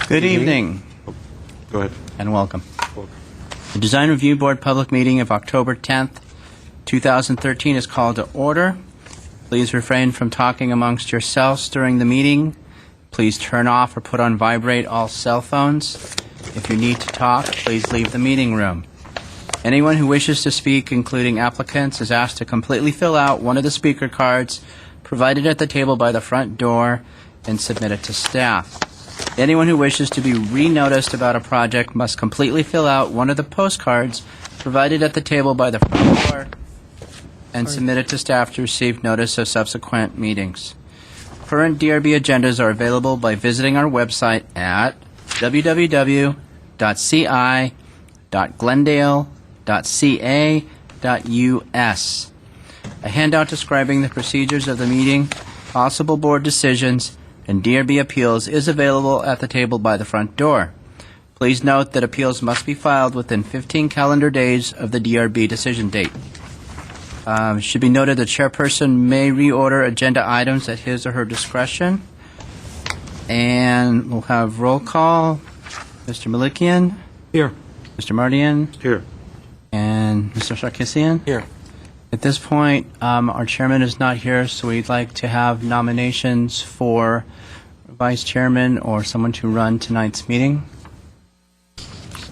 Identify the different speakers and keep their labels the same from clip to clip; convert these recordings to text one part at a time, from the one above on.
Speaker 1: Good evening.
Speaker 2: Go ahead.
Speaker 1: And welcome. The Design Review Board public meeting of October 10th, 2013 is called to order. Please refrain from talking amongst yourselves during the meeting. Please turn off or put on vibrate all cell phones. If you need to talk, please leave the meeting room. Anyone who wishes to speak, including applicants, is asked to completely fill out one of the speaker cards provided at the table by the front door and submit it to staff. Anyone who wishes to be re-noticed about a project must completely fill out one of the postcards provided at the table by the front door and submit it to staff to receive notice of subsequent meetings. Current DRB agendas are available by visiting our website at www.ci.glendale.ca.us. A handout describing the procedures of the meeting, possible board decisions, and DRB appeals is available at the table by the front door. Please note that appeals must be filed within 15 calendar days of the DRB decision date. It should be noted the chairperson may reorder agenda items at his or her discretion. And we'll have roll call. Mr. Malikian?
Speaker 2: Here.
Speaker 1: Mr. Mardian?
Speaker 2: Here.
Speaker 1: And Mr. Sarkisian?
Speaker 2: Here.
Speaker 1: At this point, our chairman is not here, so we'd like to have nominations for vice chairman or someone to run tonight's meeting.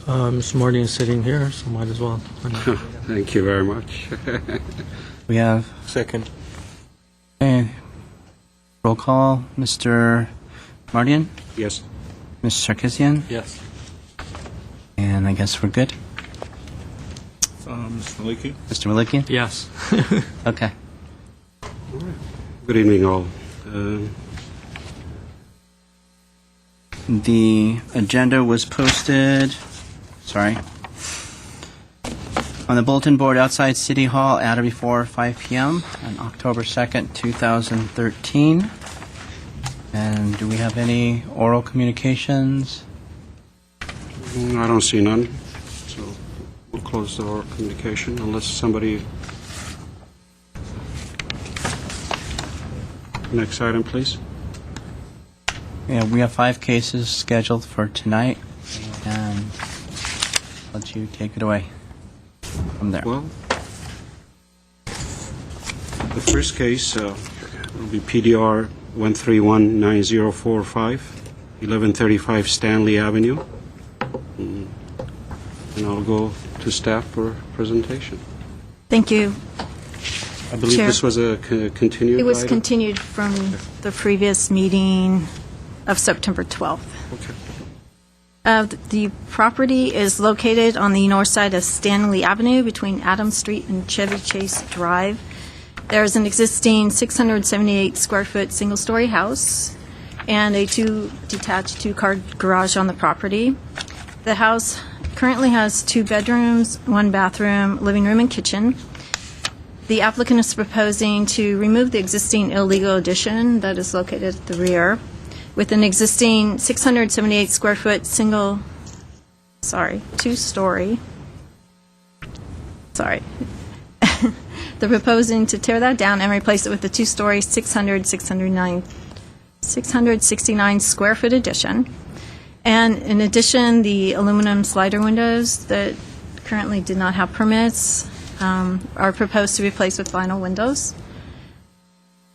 Speaker 3: Mr. Marty is sitting here, so might as well.
Speaker 2: Thank you very much.
Speaker 1: We have
Speaker 3: Second.
Speaker 1: roll call. Mr. Mardian?
Speaker 2: Yes.
Speaker 1: Mr. Sarkisian?
Speaker 3: Yes.
Speaker 1: And I guess we're good.
Speaker 4: Mr. Maliki?
Speaker 1: Mr. Malikian?
Speaker 3: Yes.
Speaker 1: Okay.
Speaker 2: Good evening, all.
Speaker 1: The agenda was posted, on the bulletin board outside City Hall at or before 5 p.m. on October 2nd, 2013. And do we have any oral communications?
Speaker 2: I don't see none, so we'll close our communication unless somebody... Next item, please.
Speaker 1: Yeah, we have 5 cases scheduled for tonight, and I'll let you take it away from there.
Speaker 2: Well, the first case will be PDR 1319045, 1135 Stanley Avenue. And I'll go to staff for presentation.
Speaker 5: Thank you.
Speaker 2: I believe
Speaker 5: Chair.
Speaker 2: this was a continued
Speaker 5: It was
Speaker 2: item?
Speaker 5: continued from the previous meeting of September 12th.
Speaker 2: Okay.
Speaker 5: The property is located on the north side of Stanley Avenue between Adams Street and Chevy Chase Drive. There's an existing 678 square foot single-story house and a detached two-car garage on the property. The house currently has 2 bedrooms, 1 bathroom, living room, and kitchen. The applicant is proposing to remove the existing illegal addition that is located at the rear with an existing 678 square foot two-story. They're proposing to tear that down and replace it with a 2-story, 669 square foot addition. And in addition, the aluminum slider windows that currently did not have permits are proposed to replace with vinyl windows.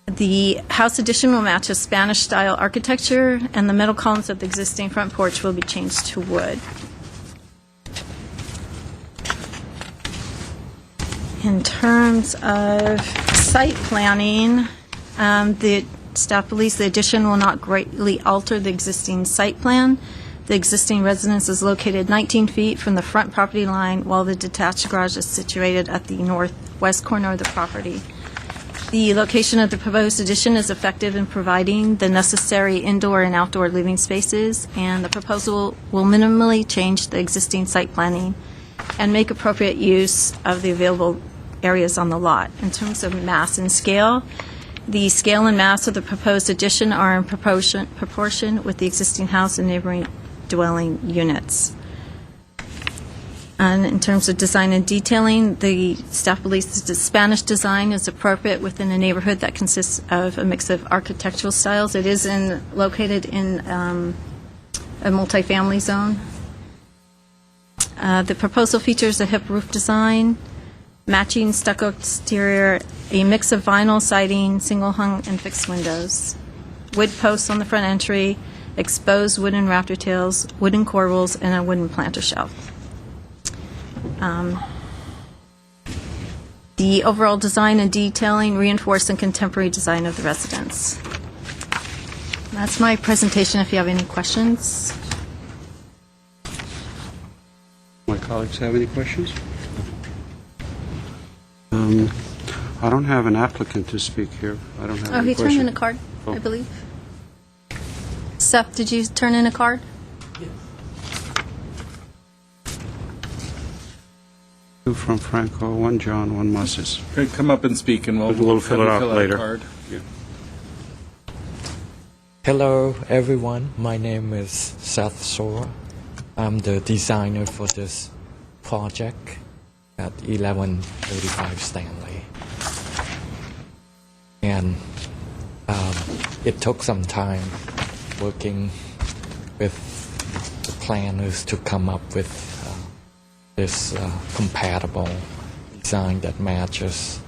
Speaker 5: The house addition will match a Spanish-style architecture, and the metal columns of the existing front porch will be changed to wood. In terms of site planning, the staff believes the addition will not greatly alter the existing site plan. The existing residence is located 19 feet from the front property line, while the detached garage is situated at the northwest corner of the property. The location of the proposed addition is effective in providing the necessary indoor and outdoor living spaces, and the proposal will minimally change the existing site planning and make appropriate use of the available areas on the lot. In terms of mass and scale, the scale and mass of the proposed addition are in proportion with the existing house and neighboring dwelling units. And in terms of design and detailing, the staff believes the Spanish design is appropriate within a neighborhood that consists of a mix of architectural styles. It is located in a multifamily zone. The proposal features a hip roof design, matching stucco exterior, a mix of vinyl siding, single-hung and fixed windows, wood posts on the front entry, exposed wooden rafter tails, wooden corbels, and a wooden planter shelf. The overall design and detailing reinforce the contemporary design of the residence. That's my presentation if you have any questions.
Speaker 2: My colleagues have any questions? I don't have an applicant to speak here. I don't have
Speaker 5: Oh,
Speaker 2: any
Speaker 5: he
Speaker 2: questions.
Speaker 5: turned in a card, I
Speaker 2: Oh.
Speaker 5: believe. Seth, did you turn in a card?
Speaker 2: Two from Franco, one John, one Moses.
Speaker 4: Okay, come up and speak, and we'll
Speaker 2: We'll fill
Speaker 4: have
Speaker 2: it
Speaker 4: you
Speaker 2: out
Speaker 4: fill a
Speaker 2: later.
Speaker 4: card.
Speaker 6: Hello, everyone. My name is Seth Sora. I'm the designer for this project at 1135 Stanley. And it took some time working with the planners to come up with this compatible design that matches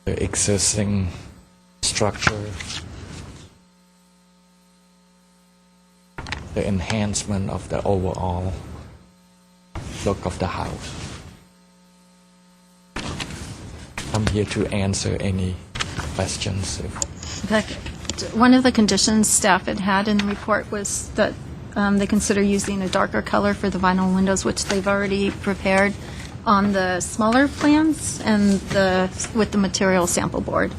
Speaker 6: the existing structure, the enhancement of the overall look of the house. I'm here to answer any questions.
Speaker 5: In fact, one of the conditions staff had in the report was that they consider using a darker color for the vinyl windows, which they've already prepared on the smaller plans and with the material sample board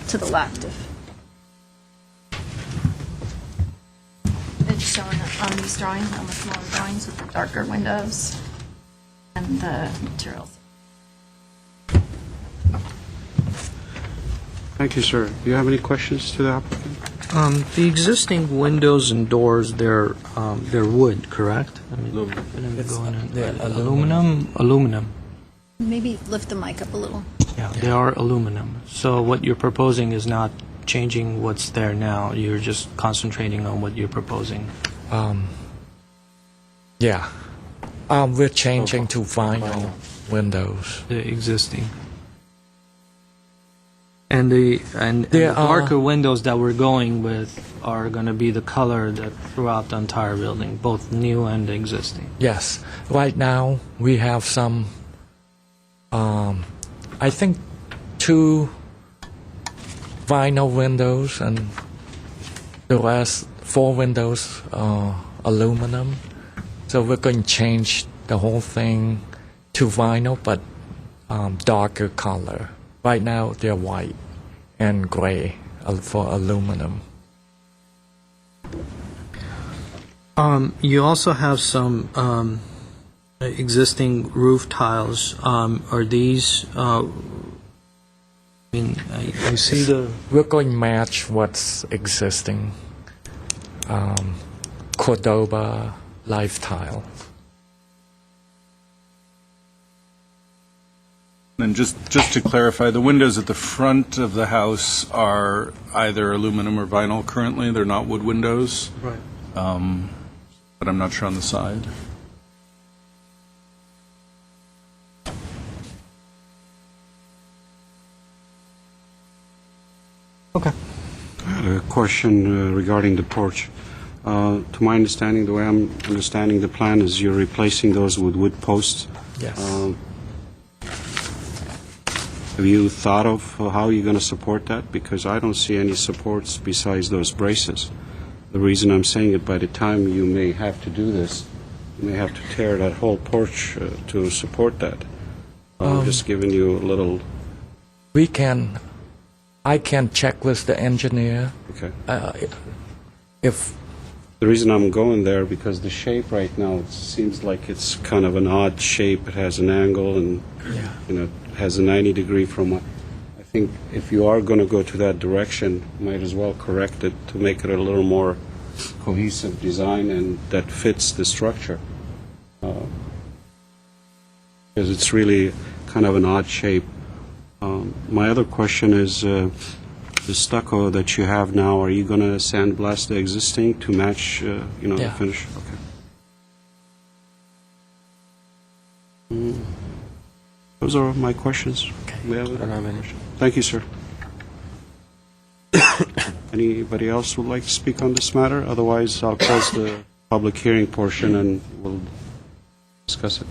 Speaker 5: to the left. It's shown on these drawings, on the smaller drawings with the darker windows and the materials.
Speaker 2: Thank you, sir. Do you have any questions to the applicant?
Speaker 3: The existing windows and doors, they're wood, correct? I mean, let me go in and-
Speaker 6: they're
Speaker 3: Aluminum.
Speaker 5: Maybe lift the mic up a little.
Speaker 3: Yeah, they are aluminum. So what you're proposing is not changing what's there now. You're just concentrating on what you're proposing.
Speaker 6: Yeah. We're changing to vinyl windows.
Speaker 3: The existing. And the
Speaker 6: There are-
Speaker 3: darker windows that we're going with are going to be the color that throughout the entire building, both new and existing.
Speaker 6: Yes. Right now, we have some, I think, 2 vinyl windows, and the rest 4 windows are aluminum. So we're going to change the whole thing to vinyl, but darker color. Right now, they're white and gray for aluminum.
Speaker 3: You also have some existing roof tiles. Are these? I mean, I see the.
Speaker 6: We're going to match what's existing. Cordoba lifestyle.
Speaker 4: And just to clarify, the windows at the front of the house are either aluminum or vinyl currently. They're not wood windows,
Speaker 3: Right.
Speaker 4: but I'm not sure on the side.
Speaker 3: Okay.
Speaker 2: I had a question regarding the porch. To my understanding, the way I'm understanding the plan is you're replacing those with wood posts.
Speaker 6: Yes.
Speaker 2: Have you thought of how you're going to support that? Because I don't see any supports besides those braces. The reason I'm saying it, by the time you may have to do this, you may have to tear that whole porch to support that. I'm just giving you a little...
Speaker 6: I can check with the engineer.
Speaker 2: Okay.
Speaker 6: If
Speaker 2: The reason I'm going there, because the shape right now, it seems like it's kind of an odd shape. It has an angle and, it has a 90 degree from... I think if you are going to go to that direction, might as well correct it to make it a little more cohesive design and that fits the structure. Because it's really kind of an odd shape. My other question is, the stucco that you have now, are you going to sandblast the existing to match, the
Speaker 6: Yeah.
Speaker 2: finish? Okay. Those are my questions. We have
Speaker 7: I don't have any.
Speaker 2: Thank you, sir. Anybody else would like to speak on this matter? Otherwise, I'll close the public hearing portion and we'll discuss it.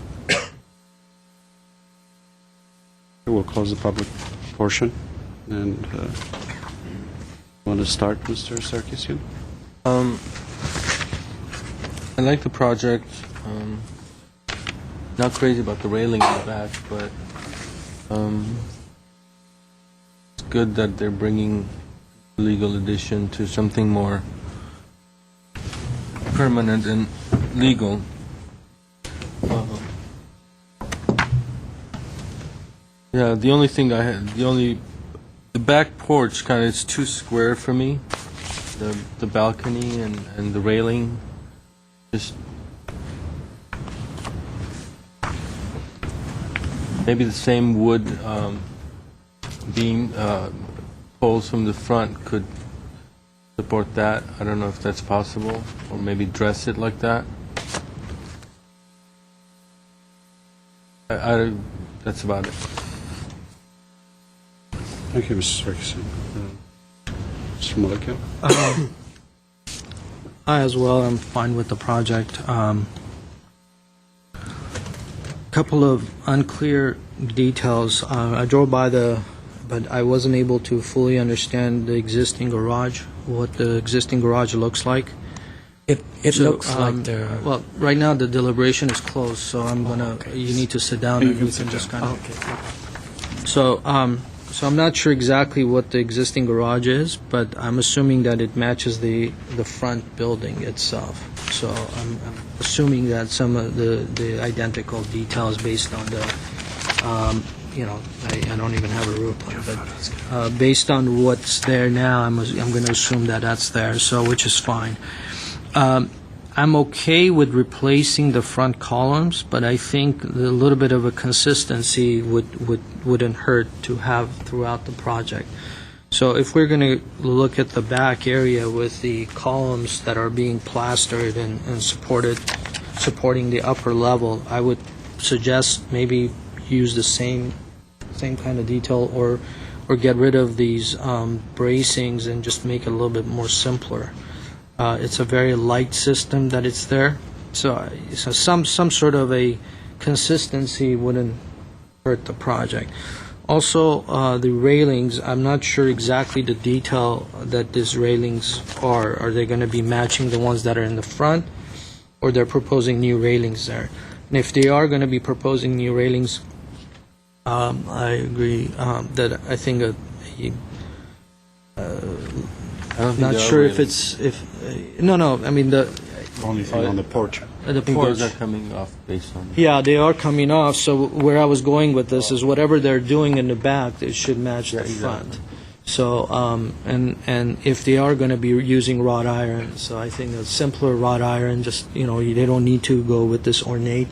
Speaker 2: We'll close the public portion. And want to start, Mr. Sarkisian?
Speaker 7: I like the project. Not crazy about the railing in the back, but it's good that they're bringing legal addition to something more permanent and legal. Yeah, the only thing I had, the back porch kind of, it's too square for me. The balcony and the railing, just maybe the same wood beam poles from the front could support that. I don't know if that's possible, or maybe dress it like that. That's about it.
Speaker 2: Thank you, Mr. Sarkisian. Mr. Malikia?
Speaker 3: I as well am fine with the project. Couple of unclear details. I drove by but I wasn't able to fully understand the existing garage, what the existing garage looks like.
Speaker 6: It
Speaker 3: So,
Speaker 6: looks like the...
Speaker 3: Well, right now the deliberation is closed, so I'm gonna. You need to sit down and we can just kind of. So, so I'm not sure exactly what the existing garage is, but I'm assuming that it matches the front building itself. So I'm assuming that some of the identical details based on the, I don't even have a roof plan, but based on what's there now, I'm going to assume that that's there, so which is fine. I'm okay with replacing the front columns, but I think a little bit of a consistency wouldn't hurt to have throughout the project. So if we're going to look at the back area with the columns that are being plastered and supporting the upper level, I would suggest maybe use the same kind of detail or get rid of these bracings and just make it a little bit more simpler. It's a very light system that it's there, so some sort of a consistency wouldn't hurt the project. Also, the railings, I'm not sure exactly the detail that these railings are. Are they going to be matching the ones that are in the front, or they're proposing new railings there? And if they are going to be proposing new railings, I agree that I think
Speaker 7: I don't think
Speaker 3: not
Speaker 7: there are
Speaker 3: sure if
Speaker 7: railings.
Speaker 3: no, I mean the
Speaker 2: Only thing on the porch.
Speaker 3: the
Speaker 7: I think
Speaker 3: porch.
Speaker 7: those are coming off based on.
Speaker 3: Yeah, they are coming off, so where I was going with this is whatever they're doing in the back, it should match the
Speaker 7: exactly.
Speaker 3: front. So, and if they are going to be using wrought iron, so I think a simpler wrought iron, just, they don't need to go with this ornate,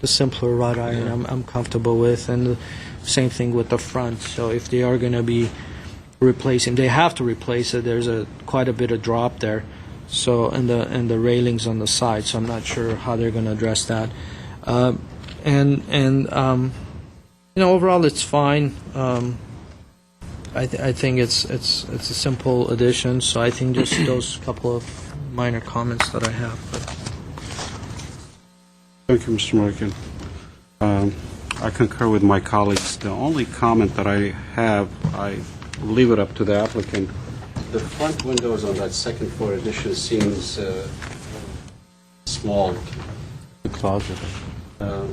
Speaker 3: the simpler wrought iron I'm comfortable with, and the same thing with the front. So if they are going to be replacing, they have to replace it, there's quite a bit of drop there. So, and the railings on the side, so I'm not sure how they're going to address that. Overall, it's fine. I think it's a simple addition, so I think just those couple of minor comments that I have.
Speaker 2: Thank you, Mr. Morgan. I concur with my colleagues. The only comment that I have, I leave it up to the applicant. The front windows on that second floor addition seems small.
Speaker 7: The closet.
Speaker 2: The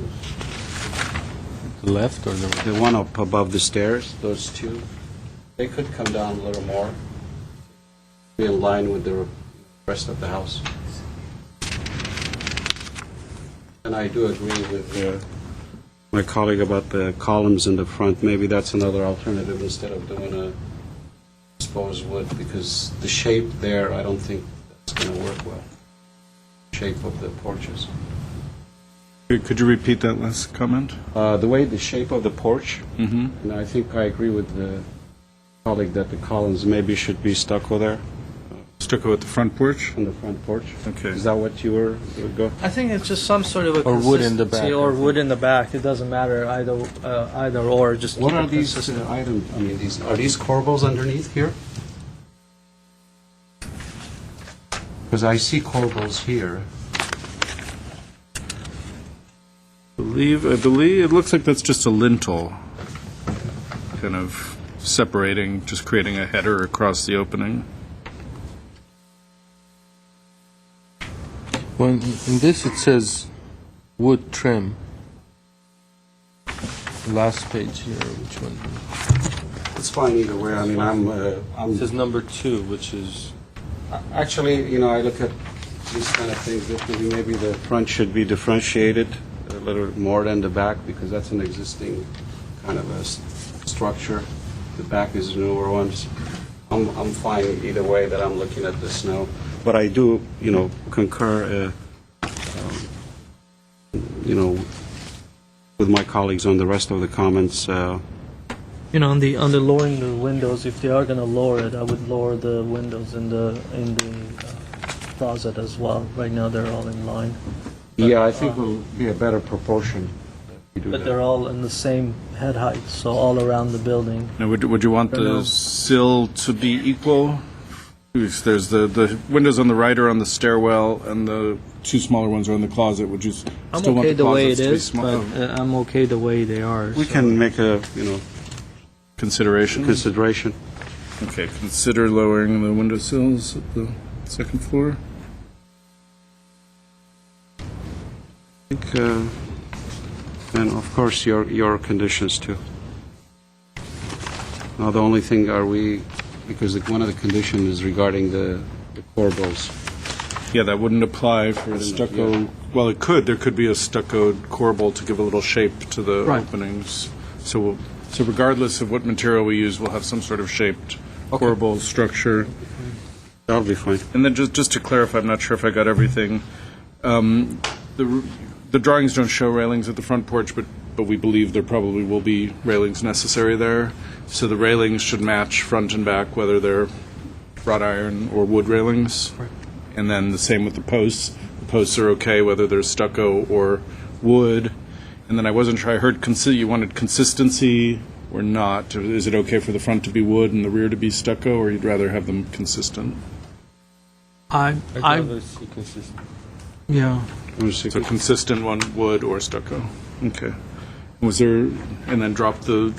Speaker 7: The left or the
Speaker 2: one up above the stairs, those two, they could come down a little more, be in line with the rest of the house. And I do agree with my colleague about the columns in the front. Maybe that's another alternative instead of doing a exposed wood, because the shape there, I don't think that's going to work well. Shape of the porches.
Speaker 4: Could you repeat that last comment?
Speaker 2: The way the shape of the porch,
Speaker 4: Mm-hmm.
Speaker 2: and I think I agree with colleague that the columns maybe should be stucco there
Speaker 4: Stucco at the front porch?
Speaker 2: on the front porch.
Speaker 4: Okay.
Speaker 2: Is that what you were go?
Speaker 3: I think it's just some sort of a
Speaker 7: Or wood in the
Speaker 3: consistency,
Speaker 7: back,
Speaker 3: or
Speaker 7: I think.
Speaker 3: wood in the back. It doesn't matter either or. Just
Speaker 2: What
Speaker 3: keep
Speaker 2: are
Speaker 3: it
Speaker 2: these
Speaker 3: consistent.
Speaker 2: items? I mean, are these corbels underneath here? Because I see corbels here.
Speaker 4: I believe, it looks like that's just a lintel, kind of separating, just creating a header across the opening.
Speaker 7: Well, in this it says wood trim. Last page here, which one?
Speaker 2: It's fine either way. I mean,
Speaker 7: It
Speaker 2: I'm
Speaker 7: says number 2, which is
Speaker 2: actually, you know, I look at these kind of things differently. Maybe the front should be differentiated a little more than the back because that's an existing kind of a structure. The back is newer ones. I'm fine either way that I'm looking at this now. But I do, you know, concur, you know, with my colleagues on the rest of the comments.
Speaker 3: You know, on the lowering the windows, if they are going to lower it, I would lower the windows in the closet as well. Right now, they're all in line,
Speaker 2: Yeah, I think will be a better proportion. if we do
Speaker 3: but
Speaker 2: that.
Speaker 3: they're all in the same head height, so all around the building.
Speaker 4: Now, would you want
Speaker 3: I don't know.
Speaker 4: the sill to be equal? There's the windows on the right are on the stairwell, and the two smaller ones are in the closet. Would you
Speaker 3: I'm
Speaker 4: still want
Speaker 3: okay
Speaker 4: the
Speaker 3: the way
Speaker 4: closets
Speaker 3: it
Speaker 4: to be
Speaker 3: is,
Speaker 4: small?
Speaker 3: but I'm okay the way they are.
Speaker 2: We
Speaker 3: so.
Speaker 2: can make a, you know,
Speaker 4: Consideration?
Speaker 2: consideration.
Speaker 4: Okay, consider lowering the window sills at the second floor.
Speaker 2: I think, and of course, your conditions too. Now, the only thing because one of the conditions is regarding the corbels.
Speaker 4: Yeah, that wouldn't apply for a
Speaker 2: Wouldn't,
Speaker 4: stucco.
Speaker 2: yeah.
Speaker 4: Well, it could. There could be a stuccoed corbel to give a little shape to the
Speaker 3: Right.
Speaker 4: openings. So regardless of what material we use, we'll have some sort of shaped corbel structure.
Speaker 2: That'll be fine.
Speaker 4: And then just to clarify, I'm not sure if I got everything. The drawings don't show railings at the front porch, but we believe there probably will be railings necessary there. So the railings should match front and back, whether they're wrought iron or wood railings. And then the same with the posts. The posts are okay whether they're stucco or wood. And then I wasn't sure, I heard you wanted consistency or not. Is it okay for the front to be wood and the rear to be stucco, or you'd rather have them consistent?
Speaker 3: I
Speaker 7: see consistent.
Speaker 3: yeah.
Speaker 4: So consistent one, wood or stucco. Okay. Was there, and then consider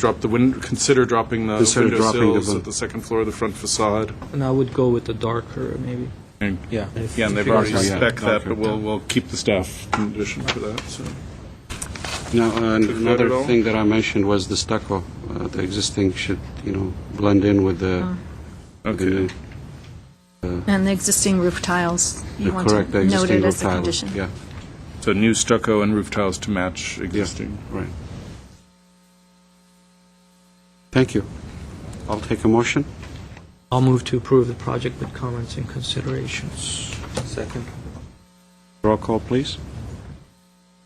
Speaker 4: dropping the
Speaker 2: Consider
Speaker 4: window
Speaker 2: dropping the
Speaker 4: sills
Speaker 2: win-
Speaker 4: at the second floor of the front facade.
Speaker 3: And I would go with the darker, maybe.
Speaker 4: And,
Speaker 7: Yeah.
Speaker 4: yeah, and they've
Speaker 3: If
Speaker 4: already
Speaker 2: you- Yeah,
Speaker 4: spec that,
Speaker 2: darker.
Speaker 4: but we'll keep the staff condition for that, so.
Speaker 2: Now,
Speaker 4: that at
Speaker 2: another
Speaker 4: all?
Speaker 2: thing that I mentioned was the stucco. The existing should, you know, blend in with the
Speaker 4: Okay.
Speaker 5: And the existing roof tiles, you
Speaker 2: the
Speaker 5: want
Speaker 2: correct
Speaker 5: to note
Speaker 2: existing
Speaker 5: it
Speaker 2: roof
Speaker 5: as a
Speaker 2: tiles.
Speaker 5: condition.
Speaker 2: Yeah,
Speaker 4: So new stucco and roof tiles to match existing.
Speaker 2: right. Thank you. I'll take a motion.
Speaker 3: I'll move to approve the project with comments and considerations.
Speaker 7: Second.
Speaker 2: Roll call, please.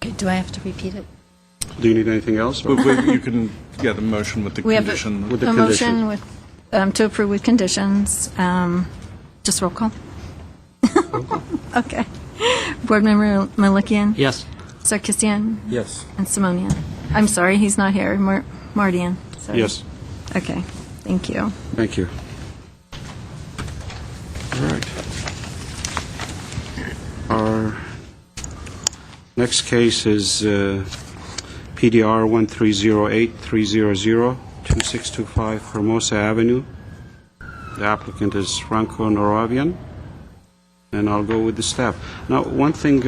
Speaker 5: Okay, do I have to repeat it?
Speaker 2: Do you need anything else? or-
Speaker 4: But you can, yeah, the motion with the
Speaker 5: We have
Speaker 4: condition.
Speaker 2: With the
Speaker 5: a
Speaker 2: condition.
Speaker 5: motion with, to approve with conditions. Just roll call? Okay. Board Member Malikian?
Speaker 3: Yes.
Speaker 5: Sarkisian?
Speaker 7: Yes.
Speaker 5: And Simonian? I'm sorry, he's not here. Mardian? Sorry.
Speaker 2: Yes,
Speaker 5: Okay, thank you.
Speaker 2: thank you. All right. Our next case is PDR 1308300-2625 Hermosa Avenue. The applicant is Franco Noravian, and I'll go with the staff. Now, one thing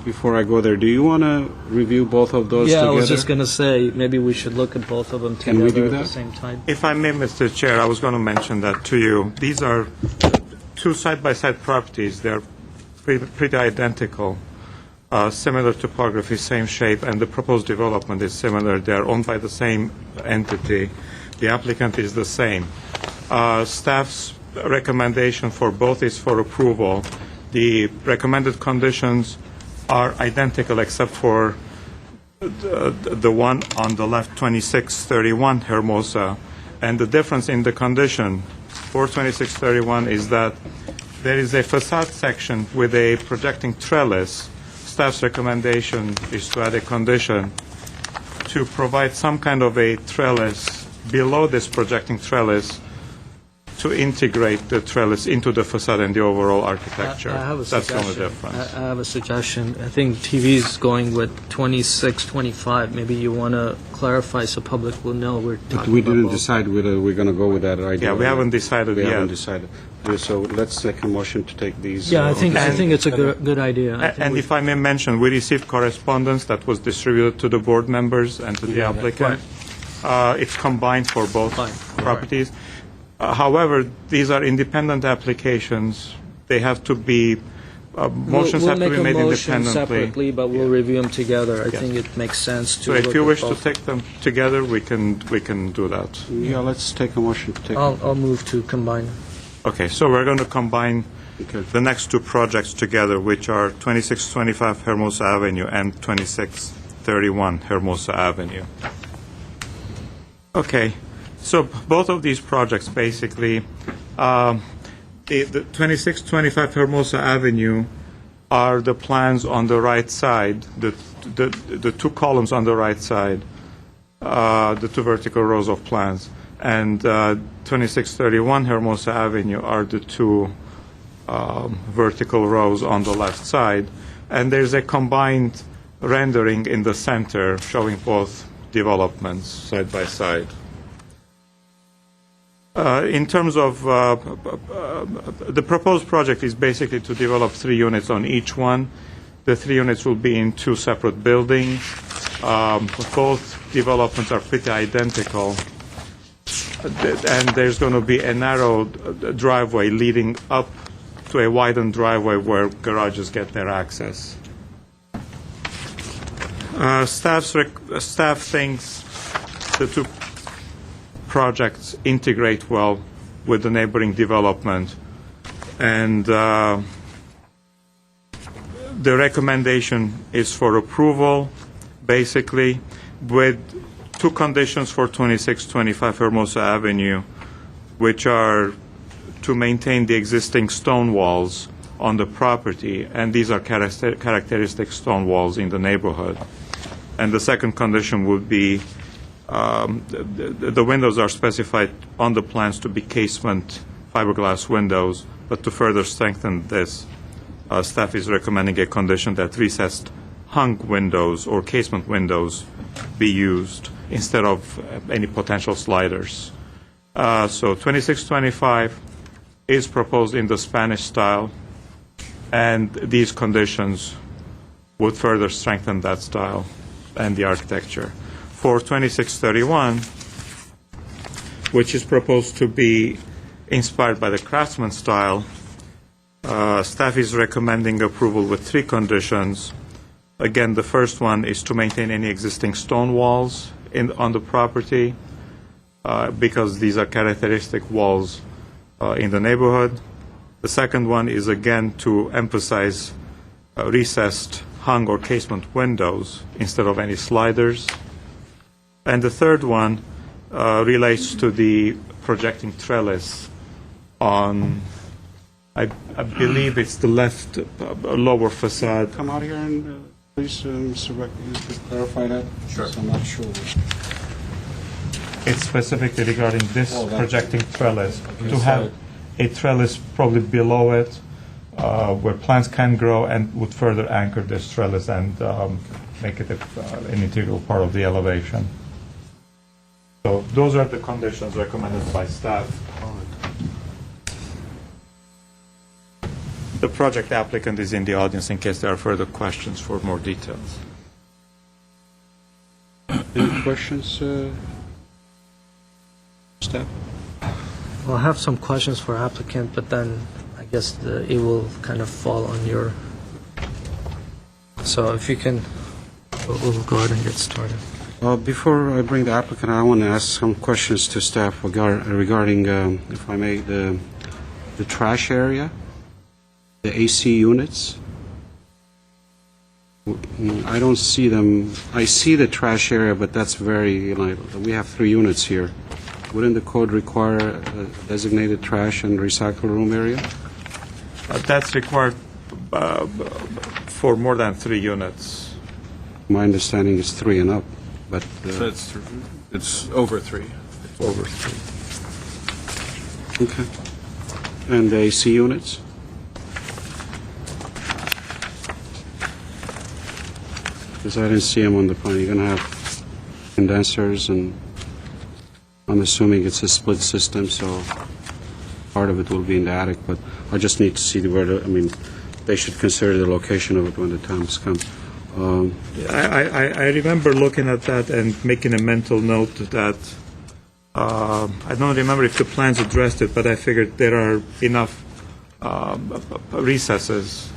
Speaker 2: before I go there, do you want to review both of those
Speaker 3: Yeah,
Speaker 2: together?
Speaker 3: I was just going to say, maybe we should look at both of them
Speaker 2: Can we
Speaker 3: together
Speaker 2: do
Speaker 3: at the
Speaker 2: that?
Speaker 3: same time.
Speaker 8: If I may, Mr. Chair, I was going to mention that to you. These are two side-by-side properties. They're pretty identical, similar topography, same shape, and the proposed development is similar. They're owned by the same entity. The applicant is the same. Staff's recommendation for both is for approval. The recommended conditions are identical except for the one on the left, 2631 Hermosa, And the difference in the condition for 2631 is that there is a facade section with a projecting trellis. Staff's recommendation is to add a condition to provide some kind of a trellis below this projecting trellis to integrate the trellis into the facade and the overall architecture.
Speaker 3: I have a
Speaker 8: That's the only
Speaker 3: suggestion.
Speaker 8: difference.
Speaker 3: I have a suggestion. I think TV is going with 26, 25. Maybe you want to clarify so public will know we're talking
Speaker 2: But we
Speaker 3: about
Speaker 2: didn't
Speaker 3: both.
Speaker 2: decide whether we're going to go with that idea.
Speaker 8: Yeah, we haven't decided
Speaker 2: We
Speaker 8: yet.
Speaker 2: haven't decided. So let's take a motion to take these.
Speaker 3: Yeah, I think
Speaker 8: And-
Speaker 3: it's a good idea. I think
Speaker 8: And
Speaker 3: we-
Speaker 8: if I may mention, we received correspondence that was distributed to the board members and to the applicant. It's combined for both
Speaker 3: Fine.
Speaker 8: properties. However, these are independent applications. They have to be, motions have to be made
Speaker 3: We'll make a motion
Speaker 8: independently.
Speaker 3: separately, but we'll review them together. I
Speaker 8: Yeah.
Speaker 3: think it makes sense to
Speaker 8: So if
Speaker 3: look
Speaker 8: you
Speaker 3: at
Speaker 8: wish to
Speaker 3: both.
Speaker 8: take them together, we can do that.
Speaker 2: Yeah, let's take a motion to take.
Speaker 3: I'll move to combine.
Speaker 8: Okay, so we're going to combine
Speaker 2: Okay.
Speaker 8: the next two projects together, which are 2625 Hermosa Avenue and 2631 Hermosa Avenue. Okay, so both of these projects basically, the 2625 Hermosa Avenue are the plans on the right side, the two columns on the right side, the two vertical rows of plans. And 2631 Hermosa Avenue are the two vertical rows on the left side. And there's a combined rendering in the center showing both developments side by side. In terms of the proposed project is basically to develop 3 units on each one. The 3 units will be in 2 separate buildings. Both developments are pretty identical. And there's going to be a narrow driveway leading up to a widened driveway where garages get their access. Staff thinks the two projects integrate well with the neighboring development, and the recommendation is for approval, basically, with 2 conditions for 2625 Hermosa Avenue, which are to maintain the existing stone walls on the property, and these are characteristic stone walls in the neighborhood. And the second condition would be the windows are specified on the plans to be casement fiberglass windows, but to further strengthen this, staff is recommending a condition that recessed hung windows or casement windows be used instead of any potential sliders. So 2625 is proposed in the Spanish style, and these conditions would further strengthen that style and the architecture. For 2631, which is proposed to be inspired by the Craftsman style, staff is recommending approval with 3 conditions. Again, the first one is to maintain any existing stone walls on the property, because these are characteristic walls in the neighborhood. The second one is, again, to emphasize recessed hung or casement windows instead of any sliders. And the third one relates to the projecting trellis on, I believe it's the left lower facade.
Speaker 2: Come out here and please, Mr. Beck, you could clarify that? Sure. I'm not sure.
Speaker 8: It's specifically regarding this
Speaker 2: Oh, that's-
Speaker 8: projecting trellis, to have a trellis probably below it, where plants can grow and would further anchor this trellis and make it an integral part of the elevation. So those are the conditions recommended by staff. The project applicant is in the audience in case there are further questions for more details.
Speaker 2: Any questions, staff?
Speaker 3: Well, I have some questions for applicant, but then I guess it will kind of fall on your, so if you can, we'll go ahead and get started.
Speaker 2: Before I bring the applicant, I want to ask some questions to staff regarding, if I may, the trash area, the AC units. I don't see them. I see the trash area, but that's very, we have 3 units here. wouldn't the code require a designated trash and recycle room area?
Speaker 8: That's required for more than 3 units.
Speaker 2: My understanding is 3 and up, but
Speaker 4: So it's over 3.
Speaker 8: Over 3.
Speaker 2: okay. And the AC units? Because I didn't see them on the plan. You're going to have condensers, and I'm assuming it's a split system, so part of it will be in the attic, but I just need to see where they should consider the location of it when the times come.
Speaker 8: I remember looking at that and making a mental note that I don't remember if the plans addressed it, but I figured there are enough recesses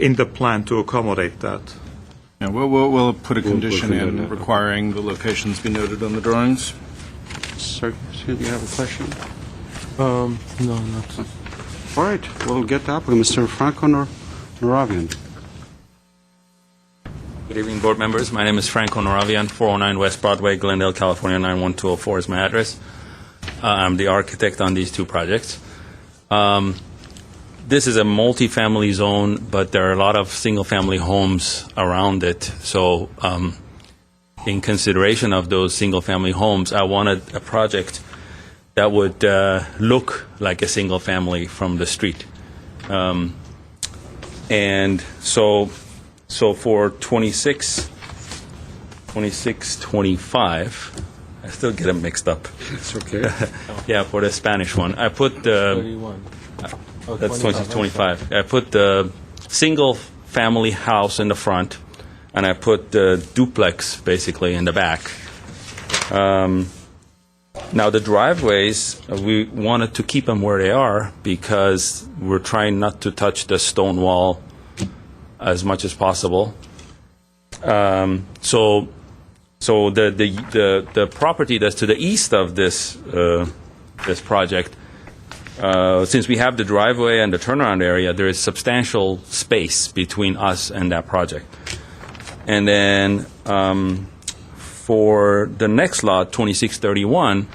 Speaker 8: in the plan to accommodate that.
Speaker 4: Yeah, we'll put a condition
Speaker 2: consider
Speaker 4: in
Speaker 2: that.
Speaker 4: requiring the locations be noted on the drawings.
Speaker 2: Sir, do you have a question?
Speaker 7: No, not.
Speaker 2: All right, we'll get that with Mr. Franco Noravian.
Speaker 9: Good evening, board members. My name is Franco Noravian, 409 West Broadway, Glendale, California, 91204 is my address. I'm the architect on these 2 projects. This is a multi-family zone, but there are a lot of single-family homes around it. So in consideration of those single-family homes, I wanted a project that would look like a single-family from the street. And so for 26, 25, I still get them mixed up.
Speaker 2: It's okay.
Speaker 9: Yeah, for the Spanish one. I put the...
Speaker 7: 31.
Speaker 9: That's 25. I put the single-family house in the front, and I put the duplex, basically, in the back. Now, the driveways, we wanted to keep them where they are because we're trying not to touch the stone wall as much as possible. So the property that's to the east of this project, since we have the driveway and the turnaround area, there is substantial space between us and that project. And then for the next lot, 2631,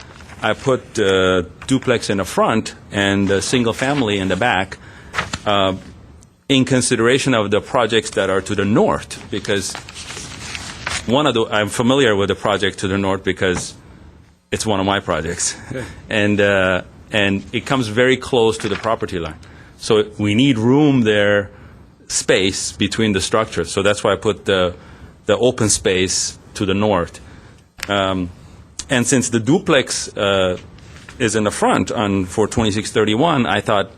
Speaker 9: I put the duplex in the front and the single family in the back in consideration of the projects that are to the north, because I'm familiar with the project to the north because it's one of my projects. And it comes very close to the property line. So we need room there, space between the structures. So that's why I put the open space to the north. And since the duplex is in the front for 2631, I thought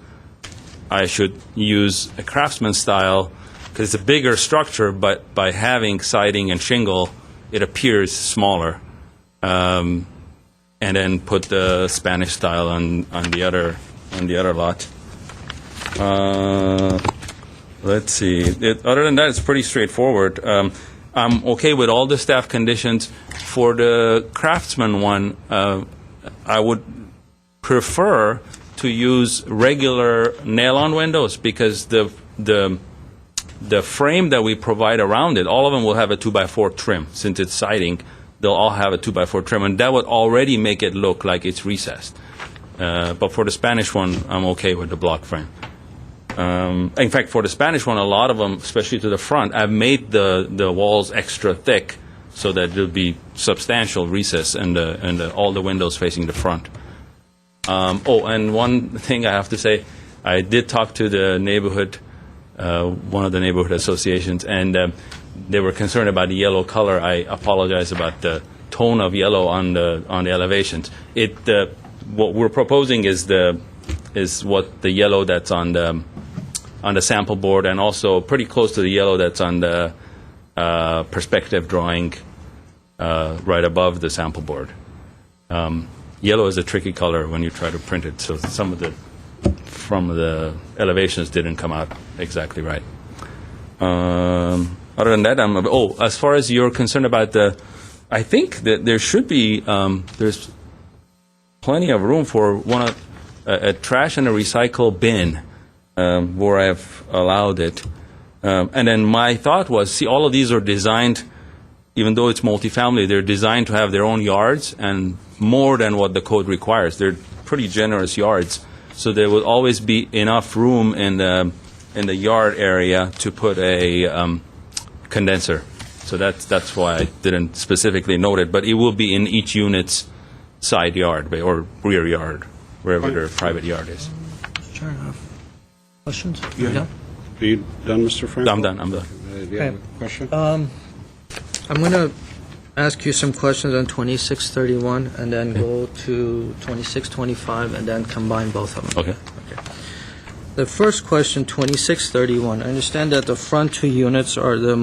Speaker 9: I should use a craftsman style because it's a bigger structure, but by having siding and shingle, it appears smaller. And then put the Spanish style on the other lot. Let's see. Other than that, it's pretty straightforward. I'm okay with all the staff conditions. For the craftsman one, I would prefer to use regular nail-on windows because the frame that we provide around it, all of them will have a 2x4 trim. Since it's siding, they'll all have a 2x4 trim, and that would already make it look like it's recessed. But for the Spanish one, I'm okay with the block frame. In fact, for the Spanish one, a lot of them, especially to the front, I've made the walls extra thick so that there'll be substantial recess and all the windows facing the front. And one thing I have to say, I did talk to the neighborhood, one of the neighborhood associations, and they were concerned about the yellow color. I apologize about the tone of yellow on the elevations. What we're proposing is what the yellow that's on the sample board, and also pretty close to the yellow that's on the perspective drawing right above the sample board. Yellow is a tricky color when you try to print it, so some of the from the elevations didn't come out exactly right. Other than that, as far as you're concerned about I think that there should be there's plenty of room for a trash and a recycle bin where I've allowed it. And then my thought was, all of these are designed even though it's multifamily, they're designed to have their own yards and more than what the code requires. They're pretty generous yards, so there will always be enough room in the yard area to put a condenser. So that's why I didn't specifically note it, but it will be in each unit's side yard or rear yard, wherever their private yard is.
Speaker 3: Sure. Questions?
Speaker 2: Yeah. Are you done, Mr. Frank?
Speaker 9: I'm done.
Speaker 2: Do you have a question?
Speaker 3: I'm going to ask you some questions on 2631 and then go to 2625 and then combine both of them.
Speaker 9: Okay.
Speaker 3: The first question, 2631. I understand that the front two units are the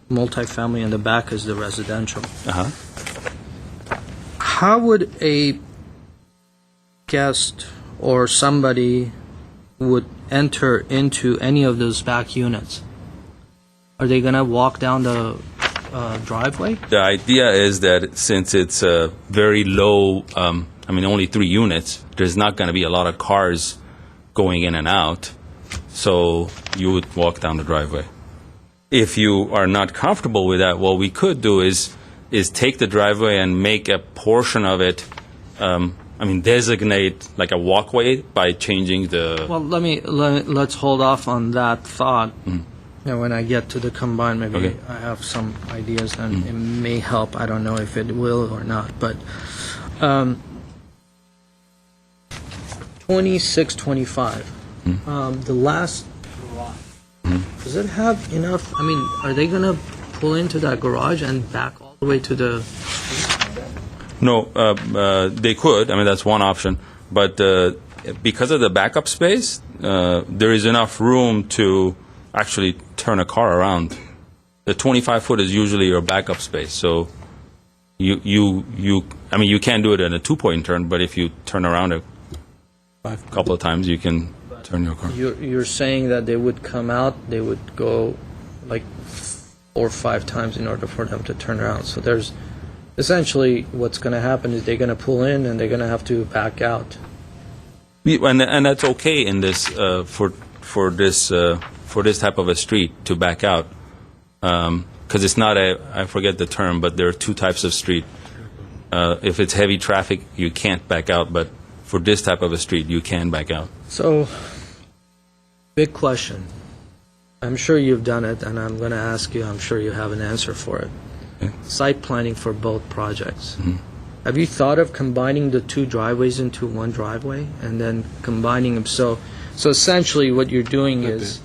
Speaker 3: multifamily and the back is the residential.
Speaker 9: Uh-huh.
Speaker 3: How would a guest or somebody would enter into any of those back units? Are they going to walk down the driveway?
Speaker 9: The idea is that since it's a very low, only 3 units, there's not going to be a lot of cars going in and out, so you would walk down the driveway. If you are not comfortable with that, what we could do is take the driveway and make a portion of it, designate like a walkway by changing the...
Speaker 3: Well, let's hold off on that thought. And when I get to the combine, maybe
Speaker 9: Okay.
Speaker 3: I have some ideas and it may help. I don't know if it will or not, but 2625, the last garage, does it have enough, are they going to pull into that garage and back all the way to the...
Speaker 9: No, they could. That's one option. But because of the backup space, there is enough room to actually turn a car around. The 25-foot is usually your backup space. So you can't do it in a 2-point turn, but if you turn around a couple of times, you can turn your car.
Speaker 3: You're saying that they would come out, they would go like 4 or 5 times in order for them to turn around. So there's essentially what's going to happen is they're going to pull in and they're going to have to back out.
Speaker 9: And that's okay in this for this type of a street to back out, because it's not I forget the term, but there are 2 types of street. If it's heavy traffic, you can't back out, but for this type of a street, you can back out.
Speaker 3: So, big question. I'm sure you've done it, and I'm going to ask you, I'm sure you have an answer for it.
Speaker 9: Okay.
Speaker 3: Site planning for both projects. Have you thought of combining the 2 driveways into one driveway and then combining them? So essentially what you're doing is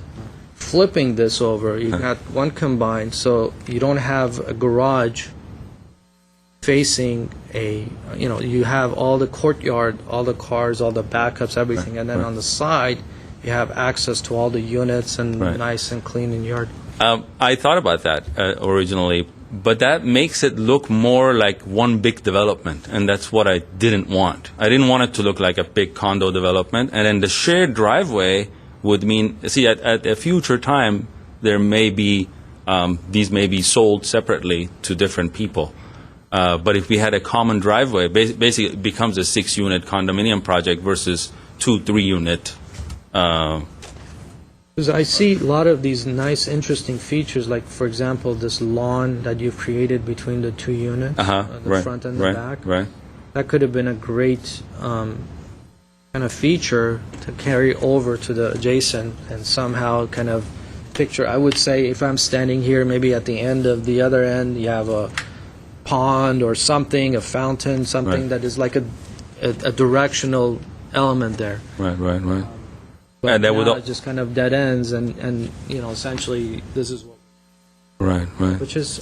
Speaker 3: flipping this over. You've got one combined, so you don't have a garage facing you have all the courtyard, all the cars, all the backups, everything, and then on the side, you have access to all the units and nice and clean in yard.
Speaker 9: I thought about that originally, but that makes it look more like one big development, and that's what I didn't want. I didn't want it to look like a big condo development, and then the shared driveway would mean, at a future time, there may be, these may be sold separately to different people. But if we had a common driveway, basically it becomes a 6-unit condominium project versus 2, 3-unit.
Speaker 3: Because I see a lot of these nice, interesting features, like, for example, this lawn that you've created between the 2 units, the front and the back.
Speaker 9: Right.
Speaker 3: That could have been a great kind of feature to carry over to the adjacent and somehow kind of picture. I would say if I'm standing here, maybe at the end of the other end, you have a pond or something, a fountain, something that is like a directional element there.
Speaker 9: Right.
Speaker 3: But
Speaker 9: And that would
Speaker 3: now it just kind of dead ends, and essentially this is what.
Speaker 9: Right.
Speaker 3: Which is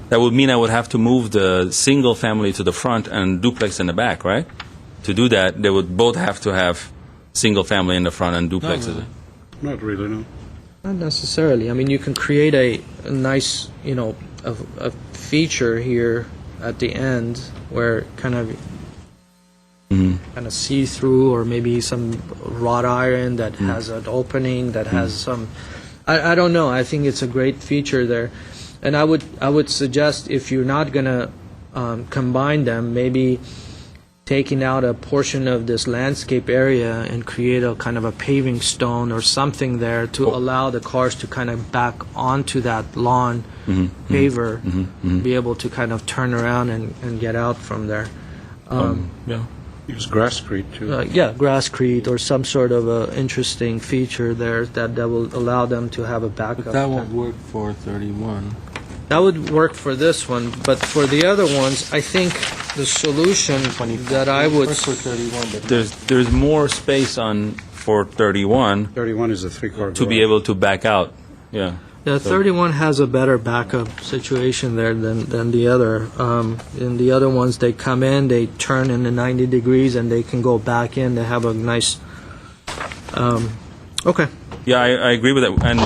Speaker 9: That would mean I would have to move the single family to the front and duplex in the back, right? To do that, they would both have to have single family in the front and duplexes.
Speaker 2: Not really, no.
Speaker 3: not necessarily. I mean, you can create a nice, a feature here at the end where kind of see through, or maybe some wrought iron that has an opening that has some. I don't know. I think it's a great feature there, and I would suggest if you're not gonna combine them, maybe taking out a portion of this landscape area and create a kind of a paving stone or something there to allow the cars to kind of back onto that lawn paver, be able to kind of turn around and get out from there.
Speaker 6: Yeah.
Speaker 2: Use grasscrete, too.
Speaker 3: Yeah, grasscrete or some sort of a interesting feature there that will allow them to have a backup.
Speaker 7: But that won't work for 31.
Speaker 3: That would work for this one, but for the other ones, I think the solution that I would...
Speaker 7: Works for 31, but
Speaker 9: There's more space on for 31
Speaker 2: 31 is a three-car
Speaker 9: to be
Speaker 2: garage.
Speaker 9: able to back out. Yeah.
Speaker 3: Yeah, 31 has a better backup situation there than the other. In the other ones, they come in, they turn in the 90 degrees, and they can go back in. They have a nice... Okay.
Speaker 9: Yeah, I agree with that. And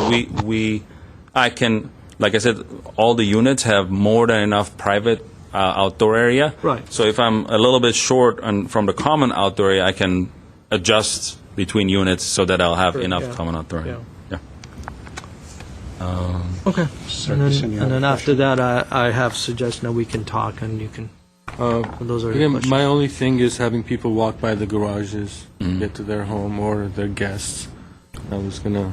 Speaker 9: I can, like I said, all the units have more than enough private outdoor area.
Speaker 3: Right.
Speaker 9: So if I'm a little bit short from the common outdoor area, I can adjust between units so that I'll have
Speaker 3: Sure,
Speaker 9: enough
Speaker 3: yeah.
Speaker 9: common outdoor area.
Speaker 3: Yeah.
Speaker 9: Yeah.
Speaker 3: Okay.
Speaker 2: Circus, any
Speaker 3: And
Speaker 2: other
Speaker 3: then after that, I have suggestion that we can talk, and you can... Those are your
Speaker 7: again,
Speaker 3: questions.
Speaker 7: my only thing is having people walk by the garages, get to their home or their guests. I was going to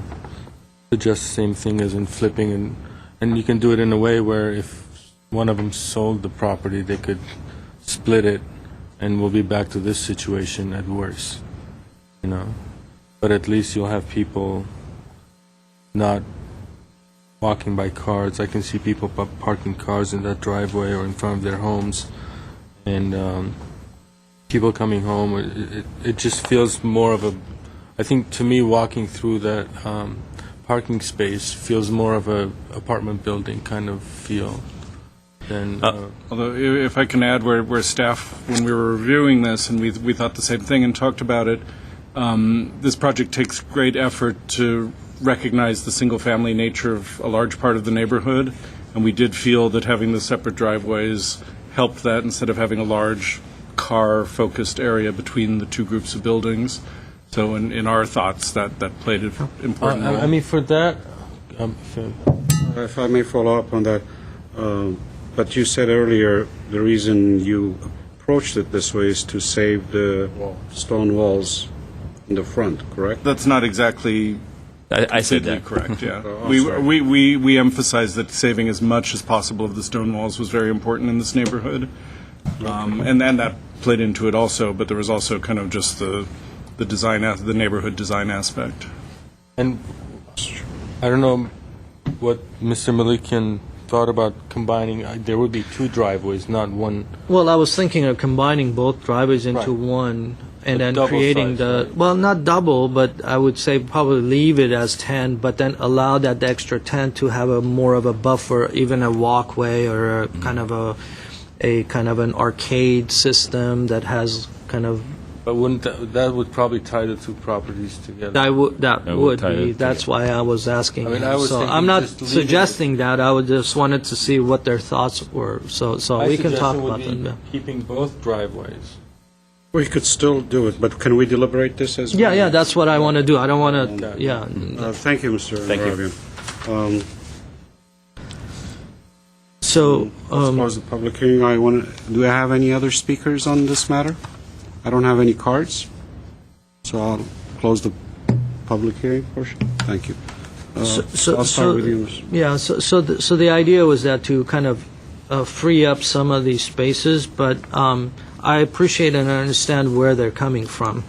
Speaker 7: suggest the same thing as in flipping, and you can do it in a way where if one of them sold the property, they could split it, and we'll be back to this situation at worst, you know. But at least you'll have people not walking by cars. I can see people parking cars in that driveway or in front of their homes, and people coming home. It just feels more of a, I think to me, walking through that parking space feels more of a apartment building kind of feel than.
Speaker 4: Although, if I can add, where staff, when we were reviewing this, and we thought the same thing and talked about it, this project takes great effort to recognize the single-family nature of a large part of the neighborhood, and we did feel that having the separate driveways helped that instead of having a large car-focused area between the two groups of buildings. So in our thoughts, that played an important role.
Speaker 7: I mean, for that,
Speaker 2: If I may follow up on that, but you said earlier the reason you approached it this way is to save the stone walls in the front, correct?
Speaker 4: That's not exactly
Speaker 9: I said
Speaker 4: completely
Speaker 9: that.
Speaker 4: correct, yeah.
Speaker 2: Oh, I'm
Speaker 4: We
Speaker 2: sorry.
Speaker 4: we emphasized that saving as much as possible of the stone walls was very important in this neighborhood. And then that played into it also, but there was also kind of just the design, the neighborhood design aspect.
Speaker 7: and I don't know what Mr. Malikian thought about combining. There would be two driveways, not one.
Speaker 3: Well, I was thinking of combining both driveways into
Speaker 7: Right.
Speaker 3: one, and
Speaker 7: A
Speaker 3: then
Speaker 7: double
Speaker 3: creating
Speaker 7: size, right.
Speaker 3: well, not double, but I would say probably leave it as 10, but then allow that extra 10 to have a more of a buffer, even a walkway or a kind of a kind of an arcade system that has kind of
Speaker 7: But wouldn't that would probably tie the two properties together?
Speaker 3: that would
Speaker 9: would tie
Speaker 3: be.
Speaker 9: it
Speaker 3: That's why I was asking.
Speaker 7: I mean,
Speaker 3: him.
Speaker 7: I was
Speaker 3: so
Speaker 7: thinking
Speaker 3: I'm not
Speaker 7: just leave it-
Speaker 3: suggesting that. I would just wanted to see what their thoughts were. So
Speaker 7: My
Speaker 3: we can talk
Speaker 7: suggestion would
Speaker 3: about
Speaker 7: be
Speaker 3: them. Yeah.
Speaker 7: keeping both driveways.
Speaker 2: We could still do it, but can we deliberate this as well?
Speaker 3: Yeah, that's what I want to do. I don't want to.
Speaker 7: Okay.
Speaker 3: Yeah.
Speaker 2: Thank you, Mr.
Speaker 9: Thank you.
Speaker 2: Ravian.
Speaker 3: So
Speaker 2: Let's close the public hearing. Do I have any other speakers on this matter? I don't have any cards, so I'll close the public hearing portion. Thank you. I'll start with you, Mr.
Speaker 3: Yeah, so the idea was that to kind of free up some of these spaces, but I appreciate and understand where they're coming from.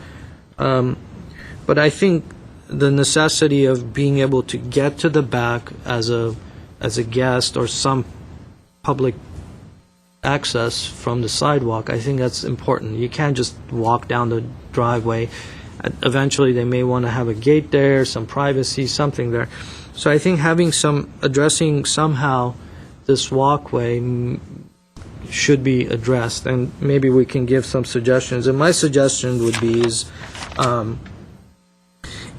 Speaker 3: But I think the necessity of being able to get to the back as a guest or some public access from the sidewalk, I think that's important. You can't just walk down the driveway. Eventually, they may want to have a gate there, some privacy, something there. So I think addressing somehow this walkway should be addressed, and maybe we can give some suggestions. And my suggestion would be is,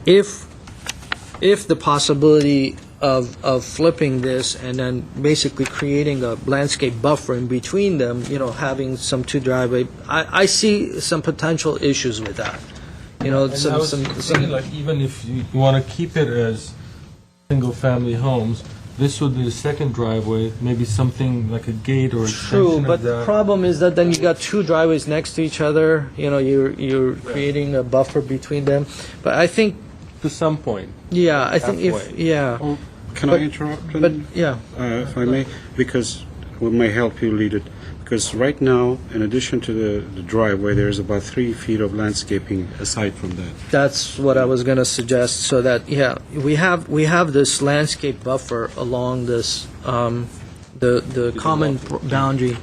Speaker 3: if the possibility of flipping this and then basically creating a landscape buffer in between them, having some two driveway, I see some potential issues with that.
Speaker 7: And I was thinking, like, even if you want to keep it as single-family homes, this would be the second driveway, maybe something like a gate or
Speaker 3: True,
Speaker 7: extension
Speaker 3: but
Speaker 7: of
Speaker 3: the
Speaker 7: that.
Speaker 3: problem is that then you got two driveways next to each other. You know, you're creating a buffer between them. But I think,
Speaker 7: To some point.
Speaker 3: yeah, I think if
Speaker 7: Halfway.
Speaker 3: yeah,
Speaker 2: Oh, can
Speaker 3: But-
Speaker 2: I interrupt?
Speaker 3: but yeah,
Speaker 2: If I may, because it may help you lead it. Because right now, in addition to the driveway, there's about 3 feet of landscaping aside from that.
Speaker 3: that's what I was going to suggest. So that we have this landscape buffer along this the common boundary.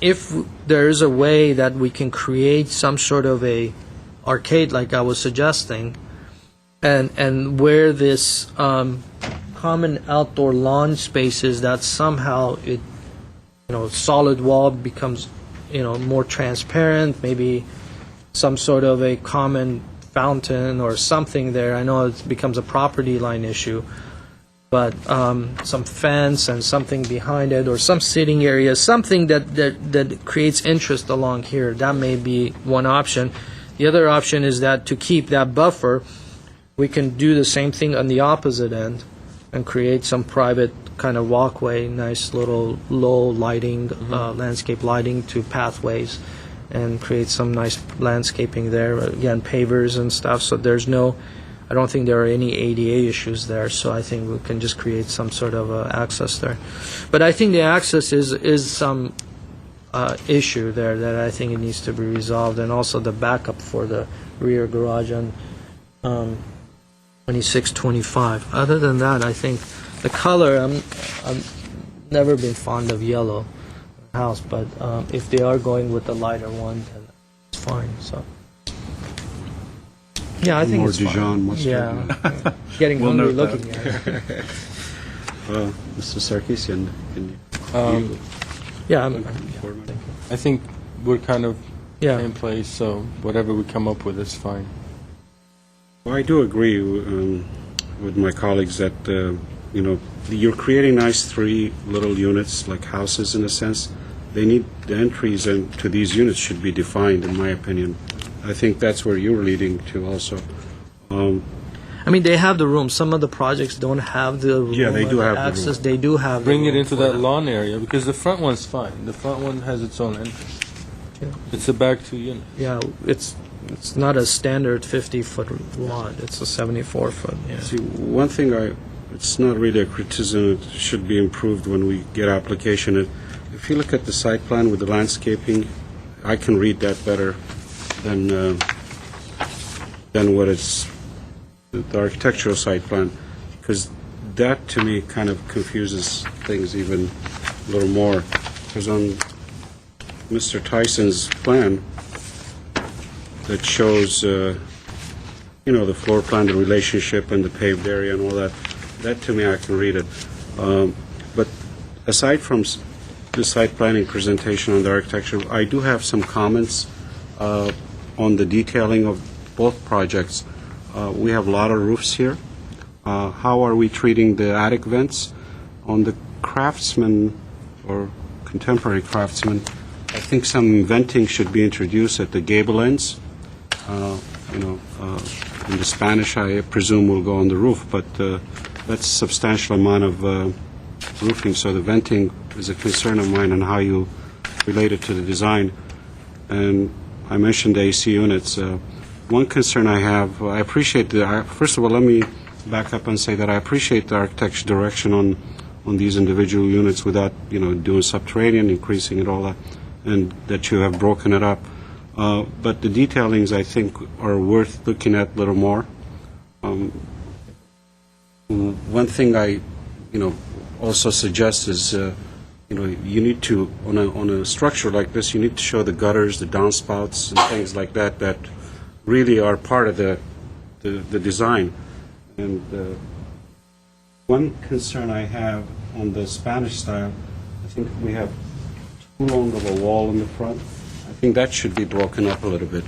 Speaker 3: If there is a way that we can create some sort of a arcade, like I was suggesting, and where this common outdoor lawn space is, that somehow it, solid wall becomes, more transparent, maybe some sort of a common fountain or something there. I know it becomes a property line issue, but some fence and something behind it, or some sitting area, something that creates interest along here. That may be one option. The other option is that to keep that buffer, we can do the same thing on the opposite end and create some private kind of walkway, nice little low lighting, landscape lighting to pathways, and create some nice landscaping there. Again, pavers and stuff, so I don't think there are any ADA issues there, so I think we can just create some sort of access there. But I think the access is some issue there that I think it needs to be resolved, and also the backup for the rear garage on 2625. Other than that, I think the color, I'm never been fond of yellow house, but if they are going with the lighter one, then it's fine. So yeah, I think
Speaker 2: More
Speaker 3: it's fine.
Speaker 2: Dijon mustard.
Speaker 3: Yeah, getting
Speaker 4: We'll
Speaker 3: hungry
Speaker 4: note
Speaker 3: looking at it.
Speaker 2: Mr. Sarkisian, can you?
Speaker 3: Yeah, I'm,
Speaker 7: I think we're kind of
Speaker 3: yeah.
Speaker 7: in place, so whatever we come up with is fine.
Speaker 2: Well, I do agree with my colleagues that, you're creating nice 3 little units, like houses in a sense. The entries into these units should be defined, in my opinion. I think that's where you're leading to also.
Speaker 3: I mean, they have the room. Some of the projects don't have the room.
Speaker 2: Yeah, they do
Speaker 3: or
Speaker 2: have the
Speaker 3: access.
Speaker 2: room.
Speaker 3: They do have.
Speaker 7: Bring
Speaker 3: the
Speaker 7: it
Speaker 3: room
Speaker 7: into
Speaker 3: for
Speaker 7: that lawn area, because the front one's fine. The front one has its own entrance. It's the back 2 units.
Speaker 3: Yeah, it's not a standard 50-foot lot. It's a 74-foot. Yeah.
Speaker 2: See, one thing it's not really a criticism, it should be improved when we get application. If you look at the site plan with the landscaping, I can read that better than what it's, the architectural site plan, because that to me kind of confuses things even a little more. Because on Mr. Tyson's plan that shows, the floor plan, the relationship, and the paved area and all that, that to me I can read it. But aside from the site planning presentation on the architecture, I do have some comments on the detailing of both projects. We have a lot of roofs here. How are we treating the attic vents? On the Craftsman or contemporary Craftsman, I think some venting should be introduced at the gable ends. In the Spanish, I presume will go on the roof, but that's a substantial amount of roofing, so the venting is a concern of mine on how you relate it to the design. And I mentioned the AC units. One concern I have, I appreciate first of all, let me back up and say that I appreciate the architect's direction on these individual units without, doing subterranean, increasing it all that, and that you have broken it up. But the detailings, I think, are worth looking at a little more. One thing I, also suggest is, you need to, on a structure like this, you need to show the gutters, the downspouts, and things like that that really are part of the design. And one concern I have on the Spanish style, I think we have too long of a wall in the front. I think that should be broken up a little bit.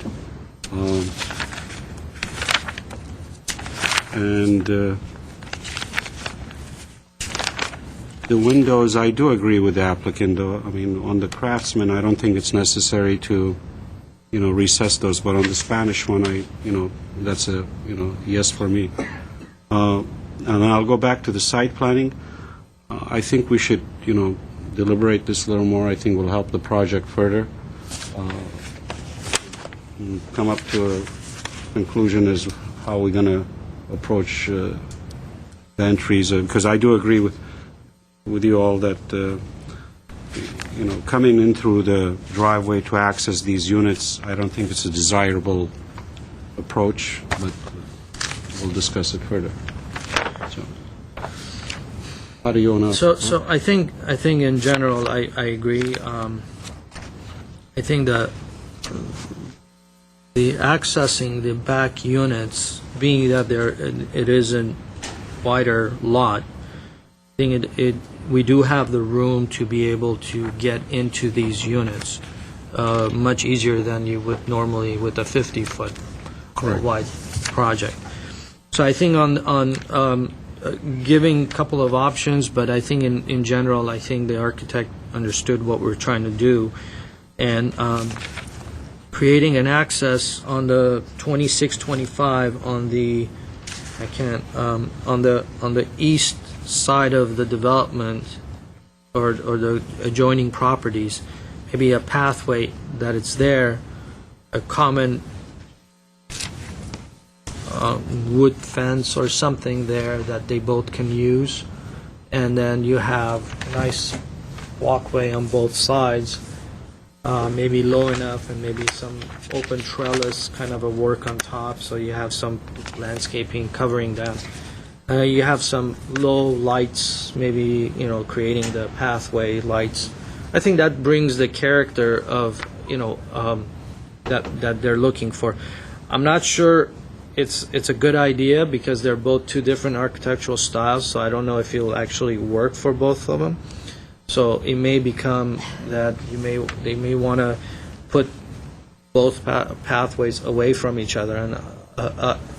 Speaker 2: And the windows, I do agree with the applicant, though. I mean, on the Craftsman, I don't think it's necessary to, recess those, but on the Spanish one, that's a, yes for me. and I'll go back to the site planning. I think we should, deliberate this a little more. I think will help the project further. And come up to a conclusion as how we're going to approach the entries, because I do agree with you all that coming in through the driveway to access these units, I don't think it's a desirable approach, but we'll discuss it further. So, how do you want to?
Speaker 3: So I think in general, I agree. I think that the accessing the back units, being that it is a wider lot, I think we do have the room to be able to get into these units much easier than you would normally with a 50-foot wide project. So I think on giving a couple of options, but I think in general, I think the architect understood what we're trying to do, and creating an access on the 2625 on the on the east side of the development or the adjoining properties, maybe a pathway that it's there, a common wood fence or something there that they both can use, and then you have a nice walkway on both sides, maybe low enough, and maybe some open trellis kind of a work on top, so you have some landscaping covering that. You have some low lights, maybe, creating the pathway lights. I think that brings the character of, that they're looking for. I'm not sure it's a good idea because they're both two different architectural styles, so I don't know if it'll actually work for both of them. So it may become that they may want to put both pathways away from each other and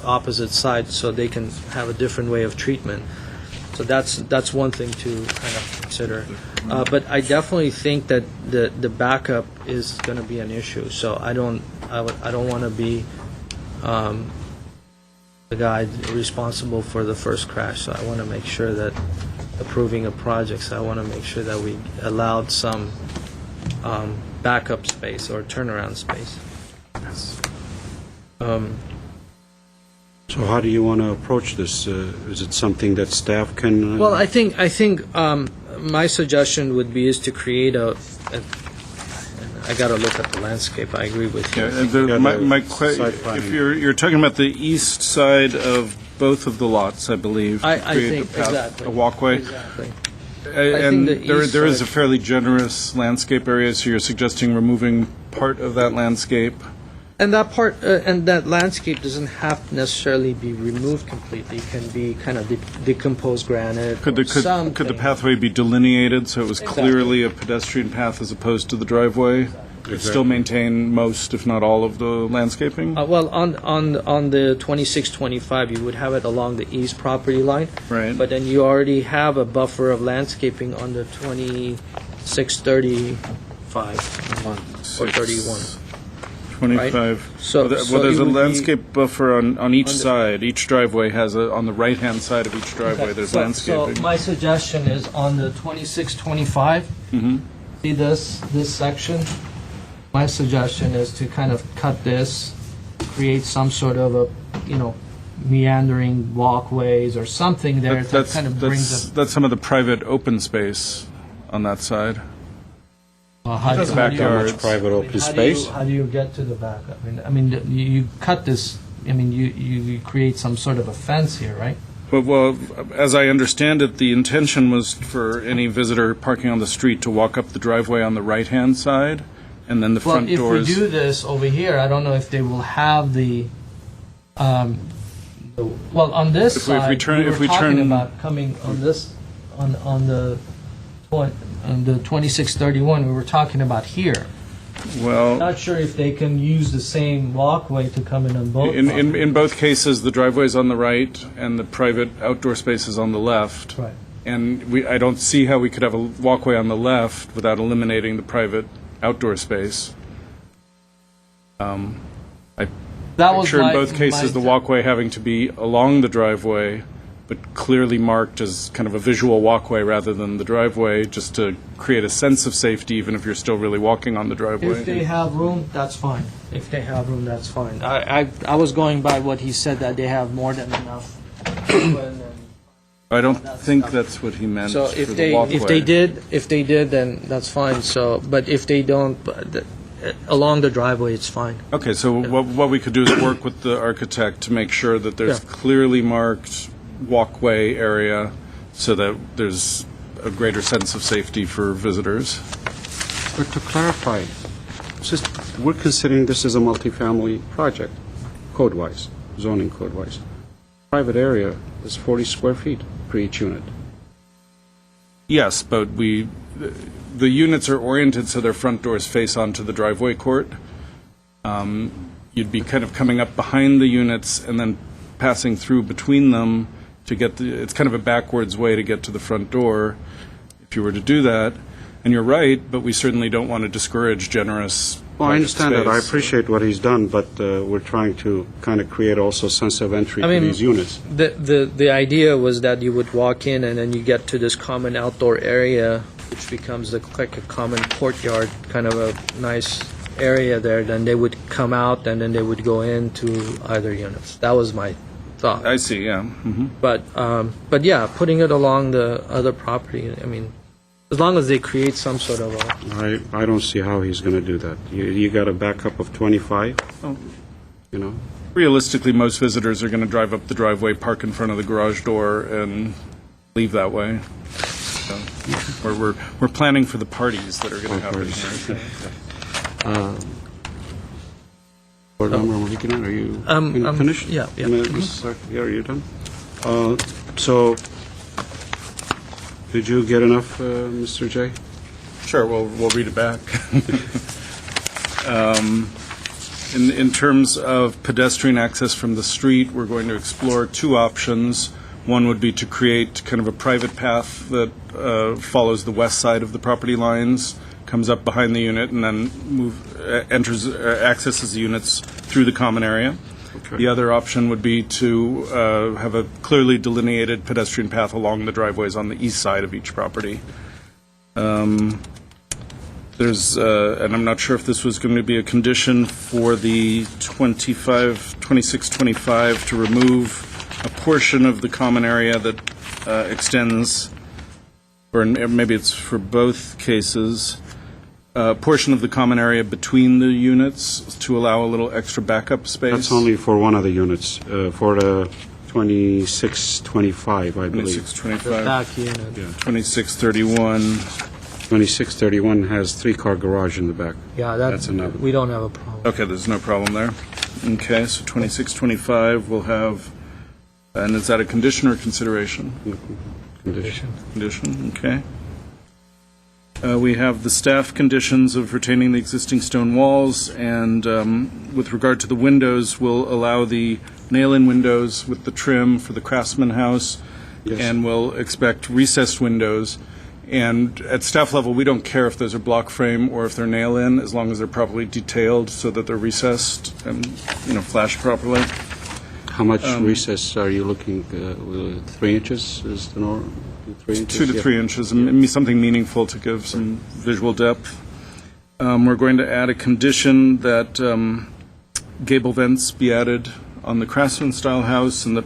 Speaker 3: opposite sides, so they can have a different way of treatment. So that's one thing to kind of consider. But I definitely think that the backup is going to be an issue. So I don't want to be the guy responsible for the first crash. So I want to make sure that approving a project, so I want to make sure that we allowed some backup space or turnaround space.
Speaker 2: So how do you want to approach this? Is it something that staff can?
Speaker 3: Well, I think my suggestion would be is to create I got to look at the landscape. I agree with you.
Speaker 4: If you're talking about the east side of both of the lots, I believe,
Speaker 3: I
Speaker 4: create
Speaker 3: think exactly
Speaker 4: a walkway.
Speaker 3: Exactly.
Speaker 4: And
Speaker 3: think the
Speaker 4: there
Speaker 3: east
Speaker 4: is a
Speaker 3: side-
Speaker 4: fairly generous landscape area, so you're suggesting removing part of that landscape.
Speaker 3: And that part and that landscape doesn't have to necessarily be removed completely. It can be kind of decomposed granite.
Speaker 4: Could
Speaker 3: or
Speaker 4: the
Speaker 3: something.
Speaker 4: pathway be delineated so it was
Speaker 3: Exactly.
Speaker 4: clearly a pedestrian path as opposed to the driveway? It'd still maintain most, if not all, of the landscaping?
Speaker 3: Well, on the 2625, you would have it along the east property line.
Speaker 4: Right.
Speaker 3: But then you already have a buffer of landscaping on the 2635 or 31.
Speaker 4: 25.
Speaker 3: So-
Speaker 4: Well,
Speaker 3: so
Speaker 4: there's
Speaker 3: it
Speaker 4: a
Speaker 3: would be-
Speaker 4: landscape buffer on each
Speaker 3: On the-
Speaker 4: side. Each driveway has on the right-hand side of each driveway, there's landscaping.
Speaker 3: So my suggestion is on the 2625, see this section? My suggestion is to kind of cut this, create some sort of a, meandering walkways or something there that kind of brings it.
Speaker 4: That's some of the private open space on that side.
Speaker 3: How do you-
Speaker 4: backyards.
Speaker 2: Private open space?
Speaker 3: How do you get to the back? I mean, you cut this. I mean, you create some sort of a fence here, right?
Speaker 4: Well, as I understand it, the intention was for any visitor parking on the street to walk up the driveway on the right-hand side, and then the front
Speaker 3: Well,
Speaker 4: doors.
Speaker 3: if we do this over here, I don't know if they will have well, on this
Speaker 4: If we
Speaker 3: side,
Speaker 4: turn-
Speaker 3: we
Speaker 4: if
Speaker 3: were
Speaker 4: we
Speaker 3: talking
Speaker 4: turn-
Speaker 3: about coming on this, on the 2631, we were talking about here.
Speaker 4: Well,
Speaker 3: Not sure if they can use the same walkway to come in on both.
Speaker 4: in both cases, the driveway's on the right and the private outdoor space is on the left.
Speaker 3: Right.
Speaker 4: And I don't see how we could have a walkway on the left without eliminating the private outdoor space.
Speaker 3: That was
Speaker 4: Picture in
Speaker 3: my-
Speaker 4: both cases
Speaker 3: my-
Speaker 4: the walkway having to be along the driveway, but clearly marked as kind of a visual walkway rather than the driveway, just to create a sense of safety, even if you're still really walking on the driveway.
Speaker 3: If they have room, that's fine. If they have room, that's fine. I was going by what he said, that they have more than enough.
Speaker 4: I don't think that's what he meant
Speaker 3: So
Speaker 4: for
Speaker 3: if
Speaker 4: the
Speaker 3: they,
Speaker 4: walkway.
Speaker 3: if they did, then that's fine. So, but if they don't, along the driveway, it's fine.
Speaker 4: Okay, so what we could do is work with the architect to make sure that there's
Speaker 3: Yeah.
Speaker 4: clearly marked walkway area so that there's a greater sense of safety for visitors.
Speaker 2: But to clarify, we're considering this as a multifamily project, code-wise, zoning code-wise. Private area is 40 square feet per each unit.
Speaker 4: Yes, but the units are oriented so their front doors face onto the driveway court. You'd be kind of coming up behind the units and then passing through between them to get it's kind of a backwards way to get to the front door if you were to do that. And you're right, but we certainly don't want to discourage generous
Speaker 2: Well, I understand that. I
Speaker 4: space.
Speaker 2: appreciate what he's done, but we're trying to kind of create also a sense of entry
Speaker 3: I
Speaker 2: to
Speaker 3: mean,
Speaker 2: these units.
Speaker 3: The idea was that you would walk in and then you get to this common outdoor area, which becomes like a common courtyard, kind of a nice area there. Then they would come out and then they would go into either units. That was my thought.
Speaker 4: I see, yeah. Hmm.
Speaker 3: But yeah, putting it along the other property, I mean, as long as they create some sort of a,
Speaker 2: I don't see how he's going to do that. You got a backup of 25,
Speaker 4: Oh.
Speaker 2: you know?
Speaker 4: Realistically, most visitors are going to drive up the driveway, park in front of the garage door, and leave that way. So, we're planning for the parties that are going to happen here.
Speaker 2: Board Member Mohican, are you finished?
Speaker 3: yeah.
Speaker 2: Mrs. Sarkis, are you done? So, did you get enough, Mr. J?
Speaker 4: Sure, we'll read it back. In terms of pedestrian access from the street, we're going to explore two options. One would be to create kind of a private path that follows the west side of the property lines, comes up behind the unit, and then accesses the units through the common area.
Speaker 2: Okay.
Speaker 4: The other option would be to have a clearly delineated pedestrian path along the driveways on the east side of each property. There's, and I'm not sure if this was going to be a condition for the 2625 to remove a portion of the common area that extends, or maybe it's for both cases, a portion of the common area between the units to allow a little extra backup space.
Speaker 2: That's only for one of the units, for the 2625, I believe.
Speaker 4: 2625,
Speaker 3: back unit.
Speaker 4: 2631.
Speaker 2: 2631 has three-car garage in the back.
Speaker 3: Yeah,
Speaker 2: That's another.
Speaker 3: we don't have a problem.
Speaker 4: Okay, there's no problem there. Okay, so 2625 will have, and is that a condition or consideration?
Speaker 2: Condition.
Speaker 4: Condition, okay. We have the staff conditions of retaining the existing stone walls, and with regard to the windows, we'll allow the nail-in windows with the trim for the Craftsman House,
Speaker 2: Yes.
Speaker 4: and we'll expect recessed windows. And at staff level, we don't care if those are block frame or if they're nail-in, as long as they're properly detailed so that they're recessed and, flashed properly.
Speaker 2: How much recess are you looking, 3 inches is the norm? 3 inches?
Speaker 4: 2 to 3 inches, something meaningful to give some visual depth. We're going to add a condition that gable vents be added on the Craftsman-style house, and that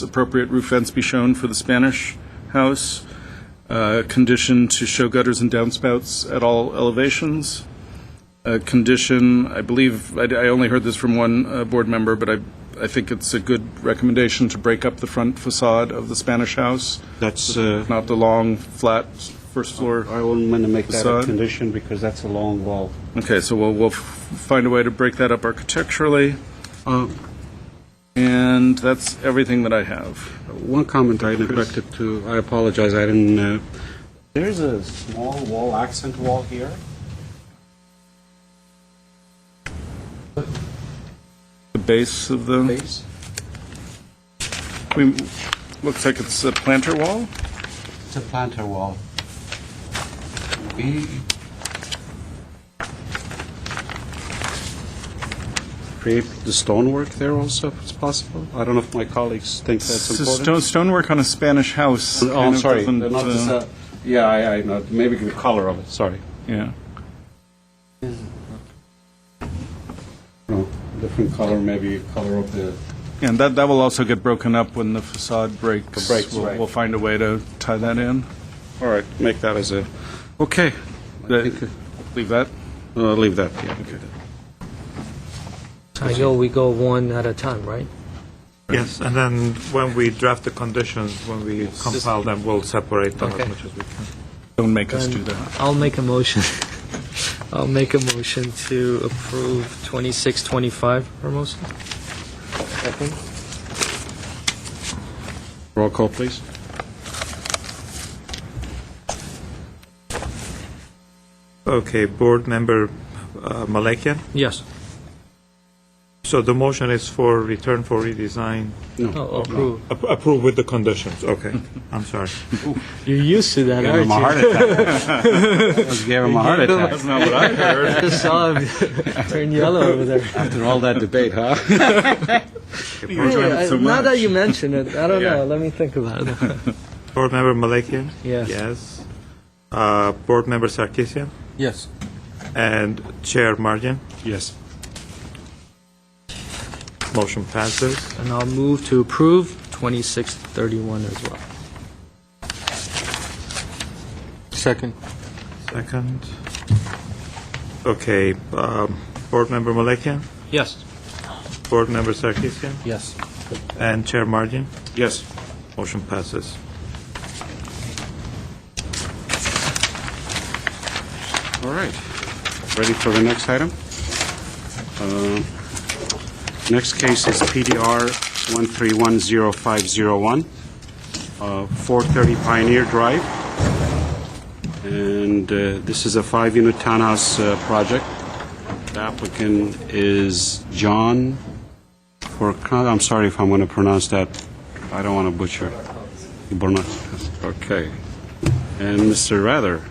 Speaker 4: appropriate roof vents be shown for the Spanish house. Condition to show gutters and downspouts at all elevations. A condition, I believe, I only heard this from one board member, but I think it's a good recommendation to break up the front facade of the Spanish house.
Speaker 2: That's,
Speaker 4: Not the long, flat first floor.
Speaker 2: I will want to make that a
Speaker 4: Facade.
Speaker 2: condition because that's a long wall.
Speaker 4: Okay, so we'll find a way to break that up architecturally, and that's everything that I have.
Speaker 2: One comment I neglected to, I apologize, I didn't, there's a small wall, accent wall here.
Speaker 4: The base of the,
Speaker 2: Base.
Speaker 4: looks like it's a planter wall?
Speaker 2: It's a planter wall. create the stonework there also, if it's possible? I don't know if my colleagues think that's
Speaker 4: So
Speaker 2: important.
Speaker 4: stonework on a Spanish house.
Speaker 2: Oh,
Speaker 4: kind
Speaker 2: I'm
Speaker 4: of
Speaker 2: sorry.
Speaker 4: doesn't,
Speaker 2: Not just, yeah, I know. Maybe the color of it, sorry.
Speaker 4: yeah.
Speaker 2: No, different color, maybe color of the...
Speaker 4: And that will also get broken up when the facade breaks.
Speaker 2: Breaks, right.
Speaker 4: We'll find a way to tie that in.
Speaker 2: All right, make that as a... Okay.
Speaker 4: Leave that.
Speaker 2: Leave that, yeah.
Speaker 3: We go one at a time, right?
Speaker 8: Yes, and then when we draft the conditions, when we compile them, we'll separate them
Speaker 3: Okay.
Speaker 8: as much as we can.
Speaker 4: Don't make us
Speaker 3: And
Speaker 4: do that.
Speaker 3: I'll make a motion. I'll make a motion to approve 2625, Hermosa. Second.
Speaker 2: Roll call, please.
Speaker 8: Okay, Board Member Malakian?
Speaker 3: Yes.
Speaker 8: So the motion is for return for redesign.
Speaker 3: Oh, approve.
Speaker 8: Approve with the conditions, okay. I'm sorry.
Speaker 3: You're used to that,
Speaker 2: Gave
Speaker 3: aren't
Speaker 2: him a
Speaker 3: you?
Speaker 2: heart attack. Just gave him a heart attack.
Speaker 4: That's not what I heard.
Speaker 3: I just saw him turn yellow over there.
Speaker 2: After all that debate, huh?
Speaker 3: Now that you mention it, I don't
Speaker 2: Yeah.
Speaker 3: know. Let me think about it.
Speaker 8: Board Member Malakian?
Speaker 3: Yes.
Speaker 8: Yes. Board Member Sarkisian?
Speaker 7: Yes.
Speaker 8: And Chair Mardian?
Speaker 2: Yes.
Speaker 8: Motion passes.
Speaker 3: And I'll move to approve 2631 as well.
Speaker 7: Second.
Speaker 8: Second. Okay, Board Member Malakian?
Speaker 3: Yes.
Speaker 8: Board Member Sarkisian?
Speaker 7: Yes.
Speaker 8: And Chair Mardian?
Speaker 2: Yes.
Speaker 8: Motion passes.
Speaker 2: All right. Ready for the next item? Next case is PDR 1310501, 430 Pioneer Drive. And this is a 5-unit townhouse project. The applicant is John I'm sorry if I'm going to pronounce that. I don't want to butcher. Okay. And Mr. Rather.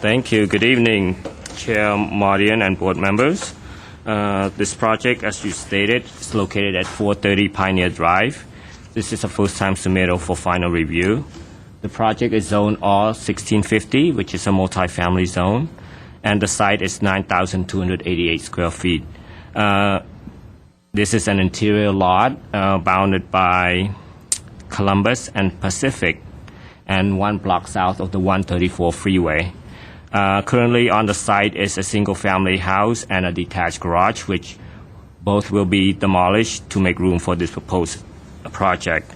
Speaker 10: Thank you. Good evening, Chair Mardian and board members. This project, as you stated, is located at 430 Pioneer Drive. This is a first-time submittal for final review. The project is zoned R1650, which is a multifamily zone, and the site is 9,288 square feet. This is an interior lot bounded by Columbus and Pacific, and 1 block south of the 134 freeway. Currently on the site is a single-family house and a detached garage, which both will be demolished to make room for this proposed project.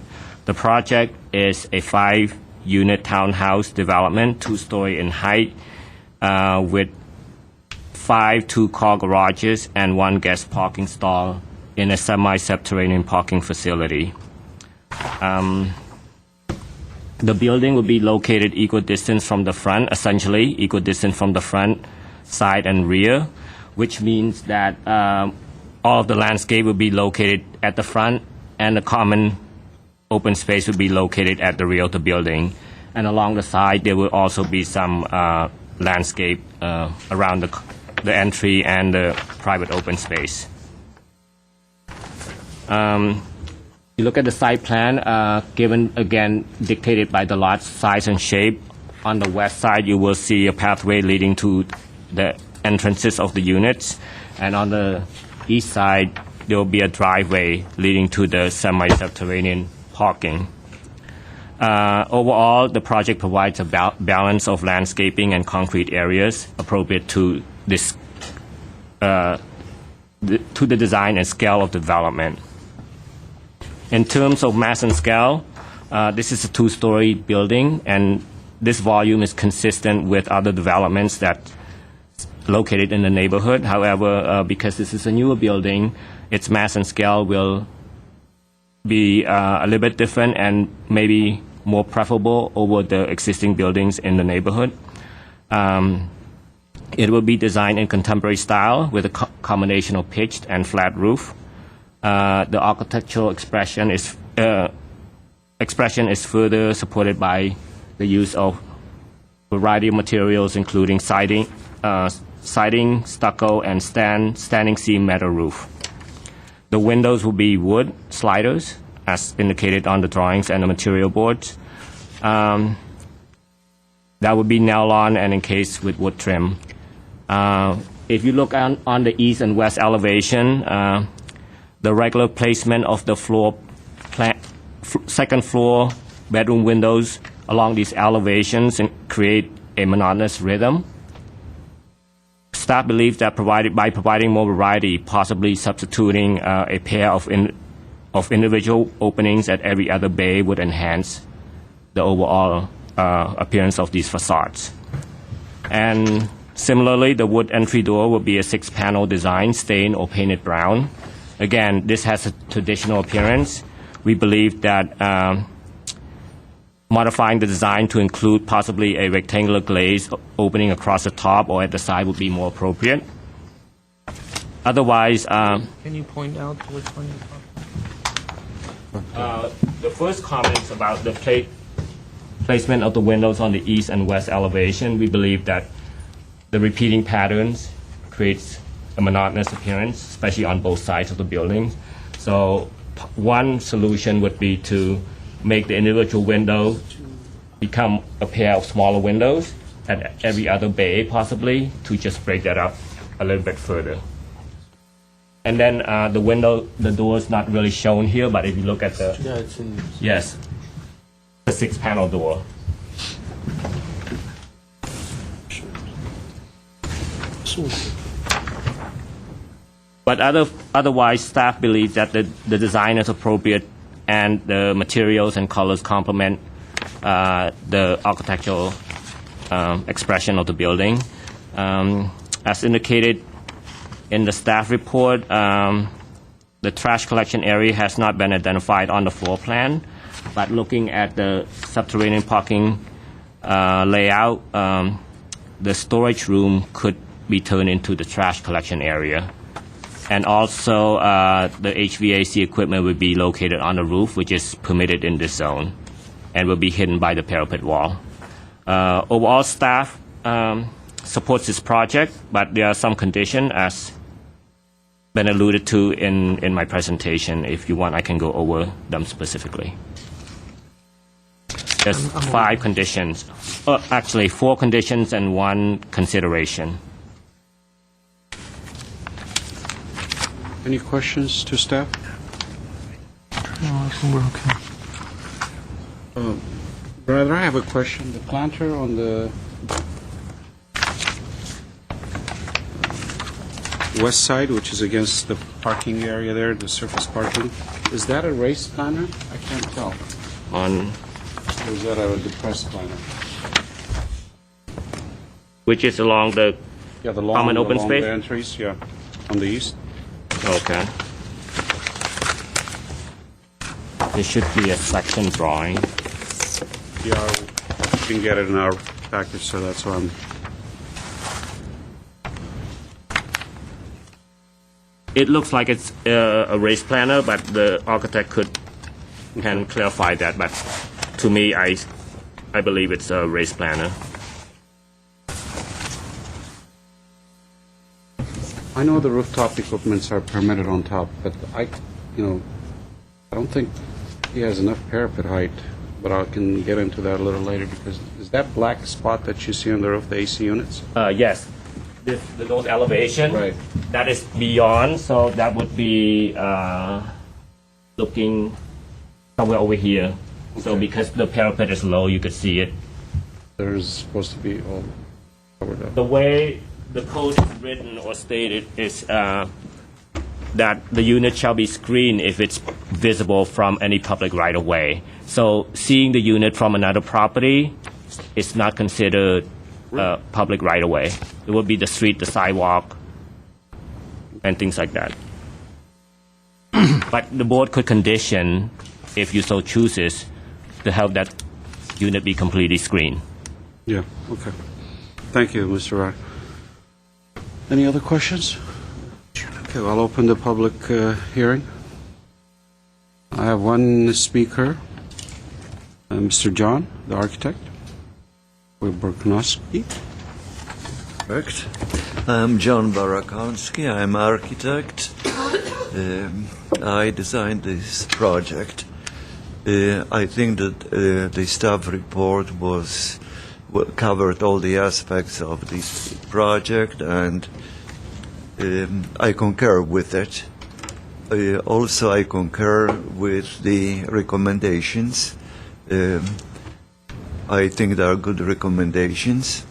Speaker 10: The project is a 5-unit townhouse development, 2-story in height, with 5 two-car garages and 1 guest parking stall in a semi-subterranean parking facility. The building will be located equal distance from the front, essentially equal distance from the front, side, and rear, which means that all of the landscape will be located at the front, and the common open space will be located at the rear of the building. And along the side, there will also be some landscape around the entry and the private open space. You look at the site plan, given, again, dictated by the lot size and shape. On the west side, you will see a pathway leading to the entrances of the units. And on the east side, there will be a driveway leading to the semi-subterranean parking. Overall, the project provides a balance of landscaping and concrete areas appropriate to this, to the design and scale of development. In terms of mass and scale, this is a 2-story building, and this volume is consistent with other developments that located in the neighborhood. However, because this is a newer building, its mass and scale will be a little bit different and maybe more preferable over the existing buildings in the neighborhood. It will be designed in contemporary style with a combination of pitched and flat roof. The architectural expression is further supported by the use of a variety of materials, including siding, stucco, and standing seam metal roof. The windows will be wood sliders, as indicated on the drawings and the material boards. That would be nailed-on and encased with wood trim. If you look on the east and west elevation, the regular placement of the second floor bedroom windows along these elevations and create a monotonous rhythm. Staff believes that by providing more variety, possibly substituting a pair of individual openings at every other bay would enhance the overall appearance of these facades. And similarly, the wood entry door will be a 6-panel design, stained or painted brown. Again, this has a traditional appearance. We believe that modifying the design to include possibly a rectangular glaze opening across the top or at the side would be more appropriate. Otherwise,
Speaker 3: Can you point out which one you're talking about?
Speaker 10: the first comments about the placement of the windows on the east and west elevation, we believe that the repeating patterns creates a monotonous appearance, especially on both sides of the building. So one solution would be to make the individual window become a pair of smaller windows at every other bay, possibly, to just break that up a little bit further. And then the door is not really shown here, but if you look at the,
Speaker 7: Yeah, it's in.
Speaker 10: yes, the 6-panel door. But otherwise, staff believes that the design is appropriate and the materials and colors complement the architectural expression of the building. As indicated in the staff report, the trash collection area has not been identified on the floor plan, but looking at the subterranean parking layout, the storage room could be turned into the trash collection area. And also, the HVAC equipment would be located on the roof, which is permitted in this zone, and will be hidden by the parapet wall. Overall, staff supports this project, but there are some conditions, as been alluded to in my presentation. If you want, I can go over them specifically. There's 5 conditions. Actually, 4 conditions and 1 consideration.
Speaker 2: Any questions to staff?
Speaker 3: No, I think we're okay.
Speaker 2: Brother, I have a question. The planter on the west side, which is against the parking area there, the surface parking, is that a raised planter? I can't tell.
Speaker 10: On
Speaker 2: Or is that a depressed planter?
Speaker 10: which is along the
Speaker 2: Yeah, the
Speaker 10: Common open space?
Speaker 2: the entries, yeah, on the east.
Speaker 10: okay. There should be a section drawing.
Speaker 2: Yeah, we can get it in our package, so that's why I'm...
Speaker 10: It looks like it's a raised planner, but the architect can clarify that. But to me, I believe it's a raised planner.
Speaker 2: I know the rooftop equipments are permitted on top, but I don't think he has enough parapet height, but I can get into that a little later, because is that black spot that you see on the roof, the AC units?
Speaker 10: Yes, those elevation.
Speaker 2: Right.
Speaker 10: That is beyond, so that would be looking somewhere over here. So
Speaker 2: Okay.
Speaker 10: because the parapet is low, you could see it.
Speaker 2: There's supposed to be all covered up.
Speaker 10: The way the code is written or stated is that the unit shall be screened if it's visible from any public right-of-way. So seeing the unit from another property is not considered public right-of-way. It would be the street, the sidewalk, and things like that. But the board could condition, if you so chooses, to have that unit be completely screened.
Speaker 2: Yeah, okay. Thank you, Mr. Rod. Any other questions? Okay, I'll open the public hearing. I have one speaker, Mr. John, the architect, with Burknowski. Correct.
Speaker 11: I'm John Barakonski. I'm architect. I designed this project. I think that the staff report covered all the aspects of this project, and I concur with it. Also, I concur with the recommendations. I think they are good recommendations.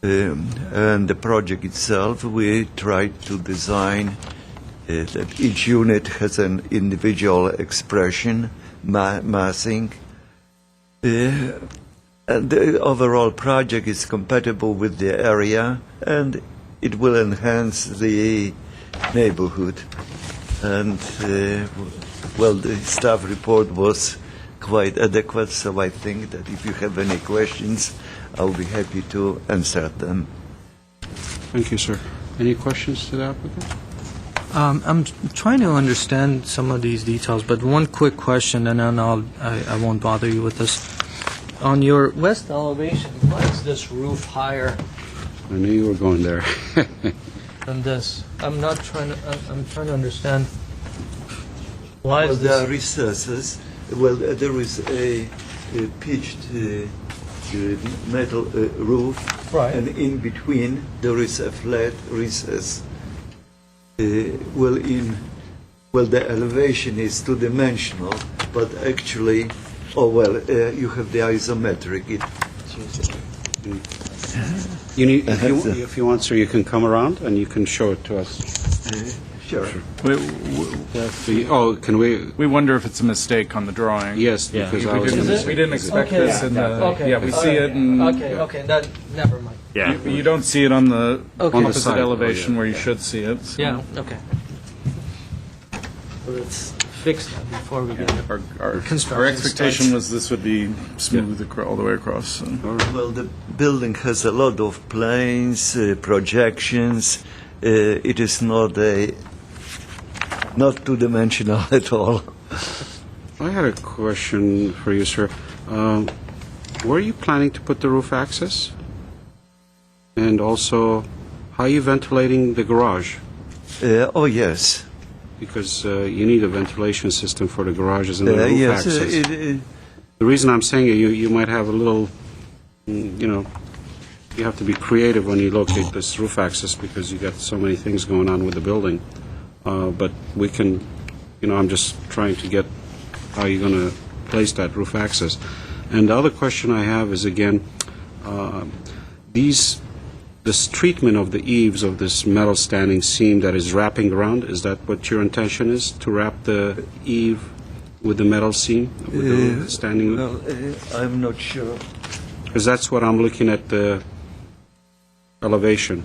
Speaker 11: And the project itself, we tried to design that each unit has an individual expression, massing. And the overall project is compatible with the area, and it will enhance the neighborhood. And, well, the staff report was quite adequate, so I think that if you have any questions, I'll be happy to answer them.
Speaker 2: Thank you, sir. Any questions to the applicant?
Speaker 3: I'm trying to understand some of these details, but one quick question, and then I won't bother you with this. On your west elevation, why is this roof higher
Speaker 2: I knew you were going there.
Speaker 3: than this? I'm trying to understand. Why
Speaker 11: Well,
Speaker 3: is
Speaker 11: there are
Speaker 3: this?
Speaker 11: recesses. Well, there is a pitched metal roof,
Speaker 3: Right.
Speaker 11: and in between there is a flat recess. Well, the elevation is two-dimensional, but actually, you have the isometric.
Speaker 2: You need, if you want, sir, you can come around and you can show it to us.
Speaker 11: Sure.
Speaker 2: Oh, can we?
Speaker 4: We wonder if it's a mistake on the drawing.
Speaker 2: Yes, because I was.
Speaker 4: We
Speaker 2: gonna
Speaker 4: didn't,
Speaker 2: say-
Speaker 4: we didn't expect this in the,
Speaker 3: Okay.
Speaker 4: yeah, we see it and
Speaker 3: Okay, that, never mind.
Speaker 10: Yeah.
Speaker 4: you don't see it on the
Speaker 3: Okay. On the
Speaker 4: opposite
Speaker 2: side.
Speaker 4: elevation
Speaker 2: Oh, yeah.
Speaker 4: where you should see it. so-
Speaker 3: Yeah, okay. Let's fix that before we get it.
Speaker 4: Our
Speaker 3: Construction
Speaker 4: expectation
Speaker 3: starts.
Speaker 4: was this would be smooth all the way across. so.
Speaker 11: Well, the building has a lot of planes, projections. It is not two-dimensional at all.
Speaker 2: I had a question for you, sir. Where are you planning to put the roof access? And also, how are you ventilating the garage?
Speaker 11: Oh, yes.
Speaker 2: Because you need a ventilation system for the garages and the roof
Speaker 11: Yes,
Speaker 2: access. The reason I'm saying it, you might have a little, you have to be creative when you locate this roof access because you got so many things going on with the building. But we can, I'm just trying to get how you're going to place that roof access. And the other question I have is, again, this treatment of the eaves of this metal standing seam that is wrapping around, is that what your intention is, to wrap the eave with the metal seam, with the roof standing?
Speaker 11: Well, I'm not sure.
Speaker 2: Because that's what I'm looking at the elevation.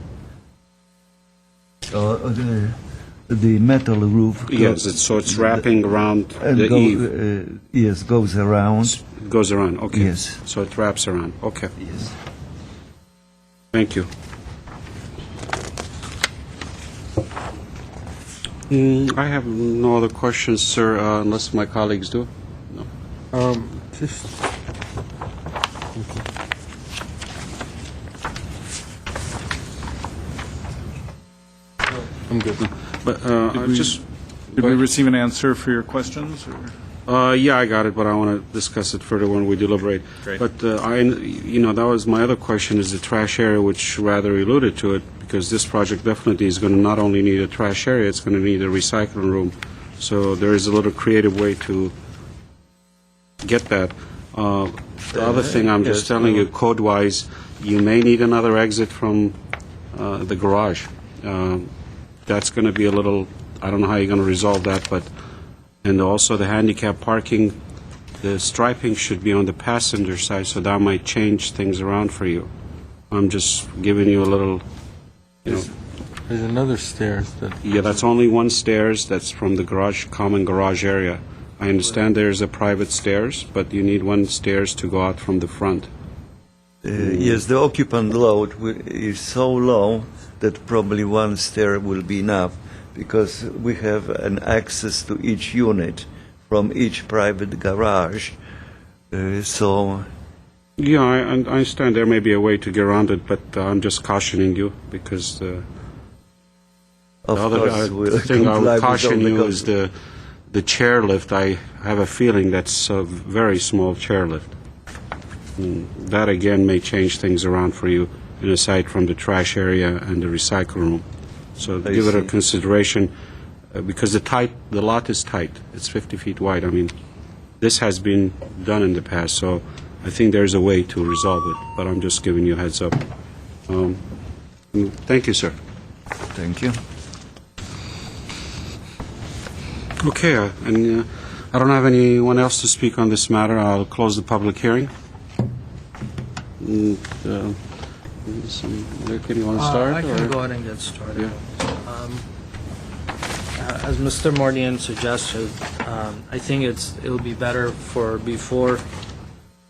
Speaker 11: The metal roof.
Speaker 2: Yes, so it's wrapping around the eave.
Speaker 11: Yes, goes around.
Speaker 2: It goes around, okay.
Speaker 11: Yes.
Speaker 2: So it wraps around, okay.
Speaker 11: Yes.
Speaker 2: Thank you. I have no other questions, sir, unless my colleagues do.
Speaker 7: Just I'm good.
Speaker 2: But
Speaker 4: Did we receive an answer for your questions? Or?
Speaker 2: Yeah, I got it, but I want to discuss it further when we deliberate.
Speaker 4: Great.
Speaker 2: But that was my other question, is the trash area, which rather alluded to it, because this project definitely is going to not only need a trash area, it's going to need a recycling room. So there is a little creative way to get that. The other thing, I'm just telling you, code-wise, you may need another exit from the garage. That's going to be a little, I don't know how you're going to resolve that, but, and also the handicap parking, the striping should be on the passenger side, so that might change things around for you. I'm just giving you a little,
Speaker 7: There's another stairs that.
Speaker 2: yeah, that's only one stairs, that's from the garage, common garage area. I understand there's a private stairs, but you need one stairs to go out from the front.
Speaker 11: Yes, the occupant load is so low that probably one stair will be enough, because we have an access to each unit from each private garage. So
Speaker 2: Yeah, I understand there may be a way to get around it, but I'm just cautioning you because
Speaker 11: Of
Speaker 2: The other
Speaker 11: course, we'll
Speaker 2: thing I
Speaker 11: comply
Speaker 2: would
Speaker 11: with
Speaker 2: caution
Speaker 11: all the
Speaker 2: you is the chairlift. I have a feeling that's a very small chairlift. That, again, may change things around for you, and aside from the trash area and the recycle room. So
Speaker 11: I
Speaker 2: give it a
Speaker 11: see.
Speaker 2: consideration, because the lot is tight. It's 50 feet wide. I mean, this has been done in the past, so I think there's a way to resolve it, but I'm just giving you a heads up. Thank you, sir.
Speaker 11: Thank you.
Speaker 2: Okay, and I don't have anyone else to speak on this matter. I'll close the public hearing. And, Rick, you want to start?
Speaker 3: I can go ahead and get started. As Mr. Mordian suggested, I think it'll be better for before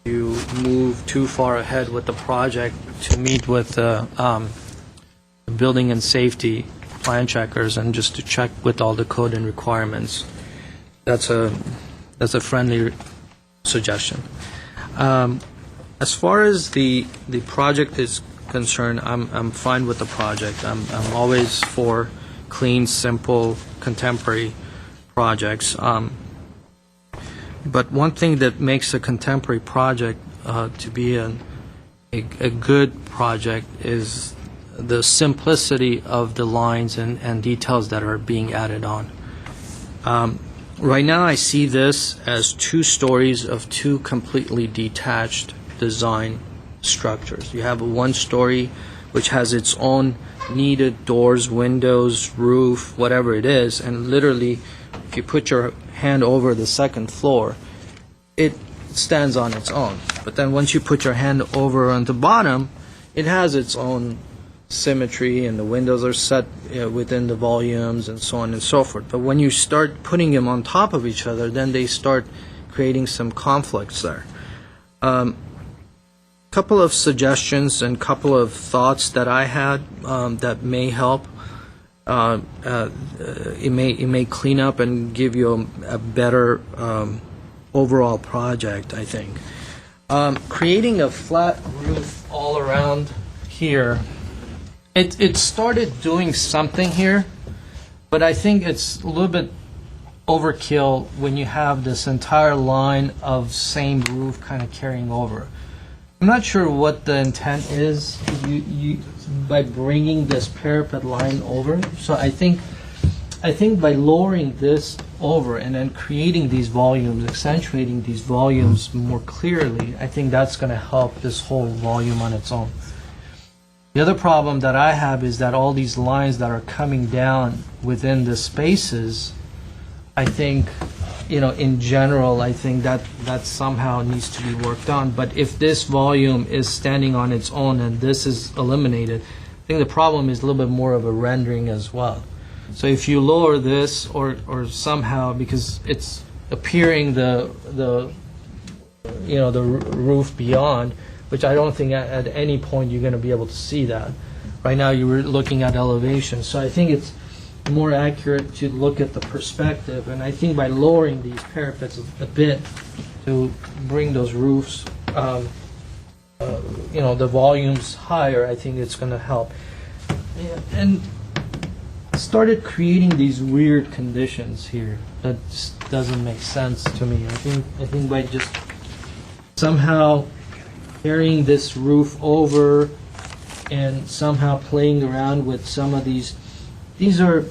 Speaker 3: you move too far ahead with the project to meet with the building and safety plan checkers and just to check with all the code and requirements. That's a friendly suggestion. As far as the project is concerned, I'm fine with the project. I'm always for clean, simple, contemporary projects. But one thing that makes a contemporary project to be a good project is the simplicity of the lines and details that are being added on. Right now, I see this as 2 stories of 2 completely detached design structures. You have a 1-story which has its own needed doors, windows, roof, whatever it is, and literally, if you put your hand over the 2nd floor, it stands on its own. But then once you put your hand over on the bottom, it has its own symmetry, and the windows are set within the volumes and so on and so forth. But when you start putting them on top of each other, then they start creating some conflicts there. Couple of suggestions and couple of thoughts that I had that may help. It may clean up and give you a better overall project, I think. Creating a flat roof all around here, it started doing something here, but I think it's a little bit overkill when you have this entire line of same roof kind of carrying over. I'm not sure what the intent is by bringing this parapet line over. So I think by lowering this over and then creating these volumes, accentuating these volumes more clearly, I think that's going to help this whole volume on its own. The other problem that I have is that all these lines that are coming down within the spaces, I think, in general, I think that somehow needs to be worked on. But if this volume is standing on its own and this is eliminated, I think the problem is a little bit more of a rendering as well. So if you lower this or somehow, because it's appearing the roof beyond, which I don't think at any point you're going to be able to see that. Right now you were looking at elevation. So I think it's more accurate to look at the perspective, and I think by lowering these parapets a bit to bring those roofs, the volumes higher, I think it's going to help. And started creating these weird conditions here that just doesn't make sense to me. I think by just somehow carrying this roof over and somehow playing around with some of these are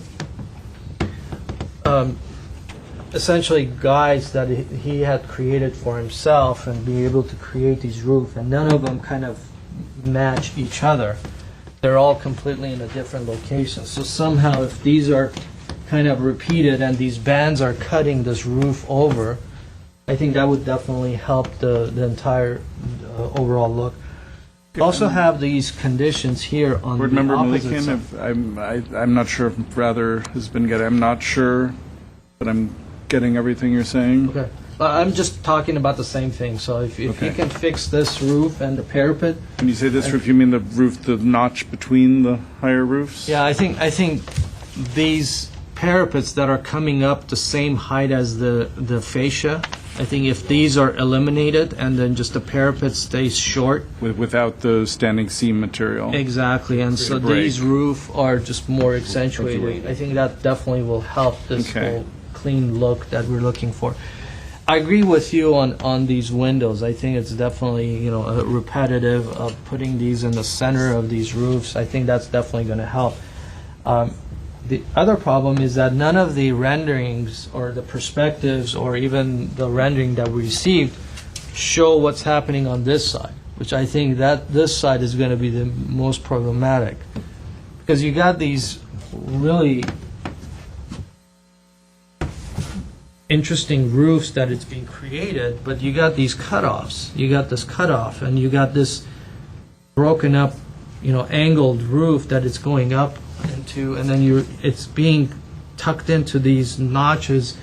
Speaker 3: essentially guides that he had created for himself and be able to create these roofs, and none of them kind of match each other. They're all completely in a different location. So somehow if these are kind of repeated and these bands are cutting this roof over, I think that would definitely help the entire overall look. We also have these conditions here on
Speaker 4: Board
Speaker 3: the
Speaker 4: Member
Speaker 3: opposite side.
Speaker 4: Malikian, I'm not sure if rather has been getting, I'm not sure, but I'm getting everything you're saying.
Speaker 3: Okay. I'm just talking about the same thing. So if
Speaker 4: Okay.
Speaker 3: you can fix this roof and the parapet,
Speaker 4: When you say this roof, you mean the roof, the notch between the higher roofs?
Speaker 3: yeah, I think these parapets that are coming up the same height as the fascia, I think if these are eliminated and then just the parapet stays short,
Speaker 4: Without the standing seam material.
Speaker 3: exactly, and so
Speaker 4: break.
Speaker 3: these roof are just more accentuated. I think that definitely will help this
Speaker 4: Okay.
Speaker 3: whole clean look that we're looking for. I agree with you on these windows. I think it's definitely, a repetitive of putting these in the center of these roofs. I think that's definitely going to help. The other problem is that none of the renderings or the perspectives or even the rendering that we received show what's happening on this side, which I think that this side is going to be the most problematic. Because you got these really interesting roofs that it's being created, but you got these cutoffs. You got this cutoff, and you got this broken up, angled roof that it's going up into, and then it's being tucked into these notches.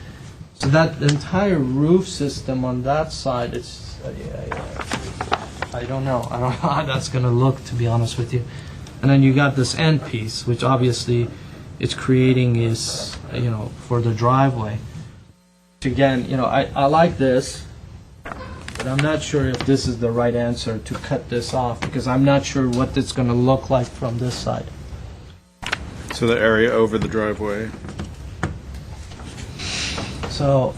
Speaker 3: So that the entire roof system on that side, it's I don't know how that's going to look, to be honest with you. And then you got this end piece, which obviously it's creating is for the driveway. Again, I like this, but I'm not sure if this is the right answer to cut this off, because I'm not sure what it's going to look like from this side.
Speaker 4: So the area over the driveway.
Speaker 3: So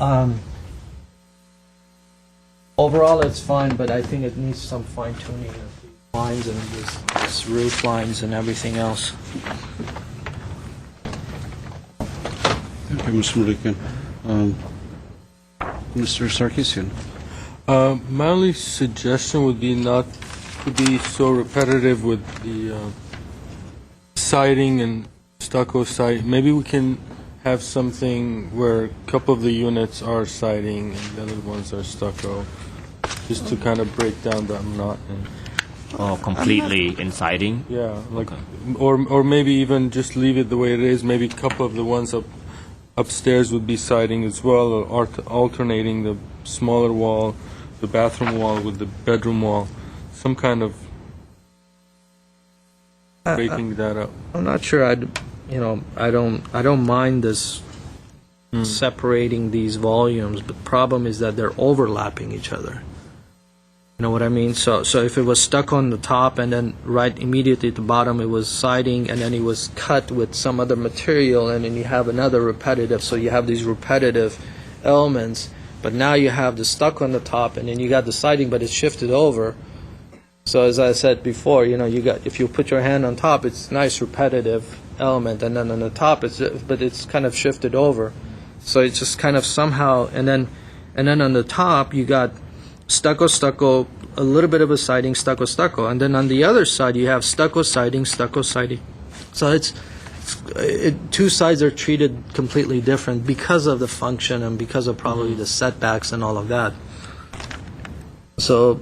Speaker 3: overall, it's fine, but I think it needs some fine tuning of the lines and this roof lines and everything else.
Speaker 2: Okay, Mr. Malikian. Mr. Sarkisian.
Speaker 7: My only suggestion would be not to be so repetitive with the siding and stucco siding. Maybe we can have something where a couple of the units are siding and the other ones are stucco, just to kind of break down that monotony.
Speaker 10: Or completely in siding?
Speaker 7: Yeah, like, or maybe even just leave it the way it is. Maybe a couple of the ones upstairs would be siding as well, or alternating the smaller wall, the bathroom wall with the bedroom wall, some kind of breaking that up.
Speaker 3: I'm not sure I don't mind this separating these volumes, but the problem is that they're overlapping each other. You know what I mean? So if it was stuck on the top and then right immediately at the bottom it was siding and then it was cut with some other material and then you have another repetitive, so you have these repetitive elements, but now you have the stuck on the top and then you got the siding but it's shifted over. So as I said before, you got, if you put your hand on top, it's nice repetitive element, and then on the top but it's kind of shifted over. So it's just kind of somehow, and then on the top you got stucco, a little bit of a siding, stucco, and then on the other side you have stucco siding. So two sides are treated completely different because of the function and because of probably the setbacks and all of that. So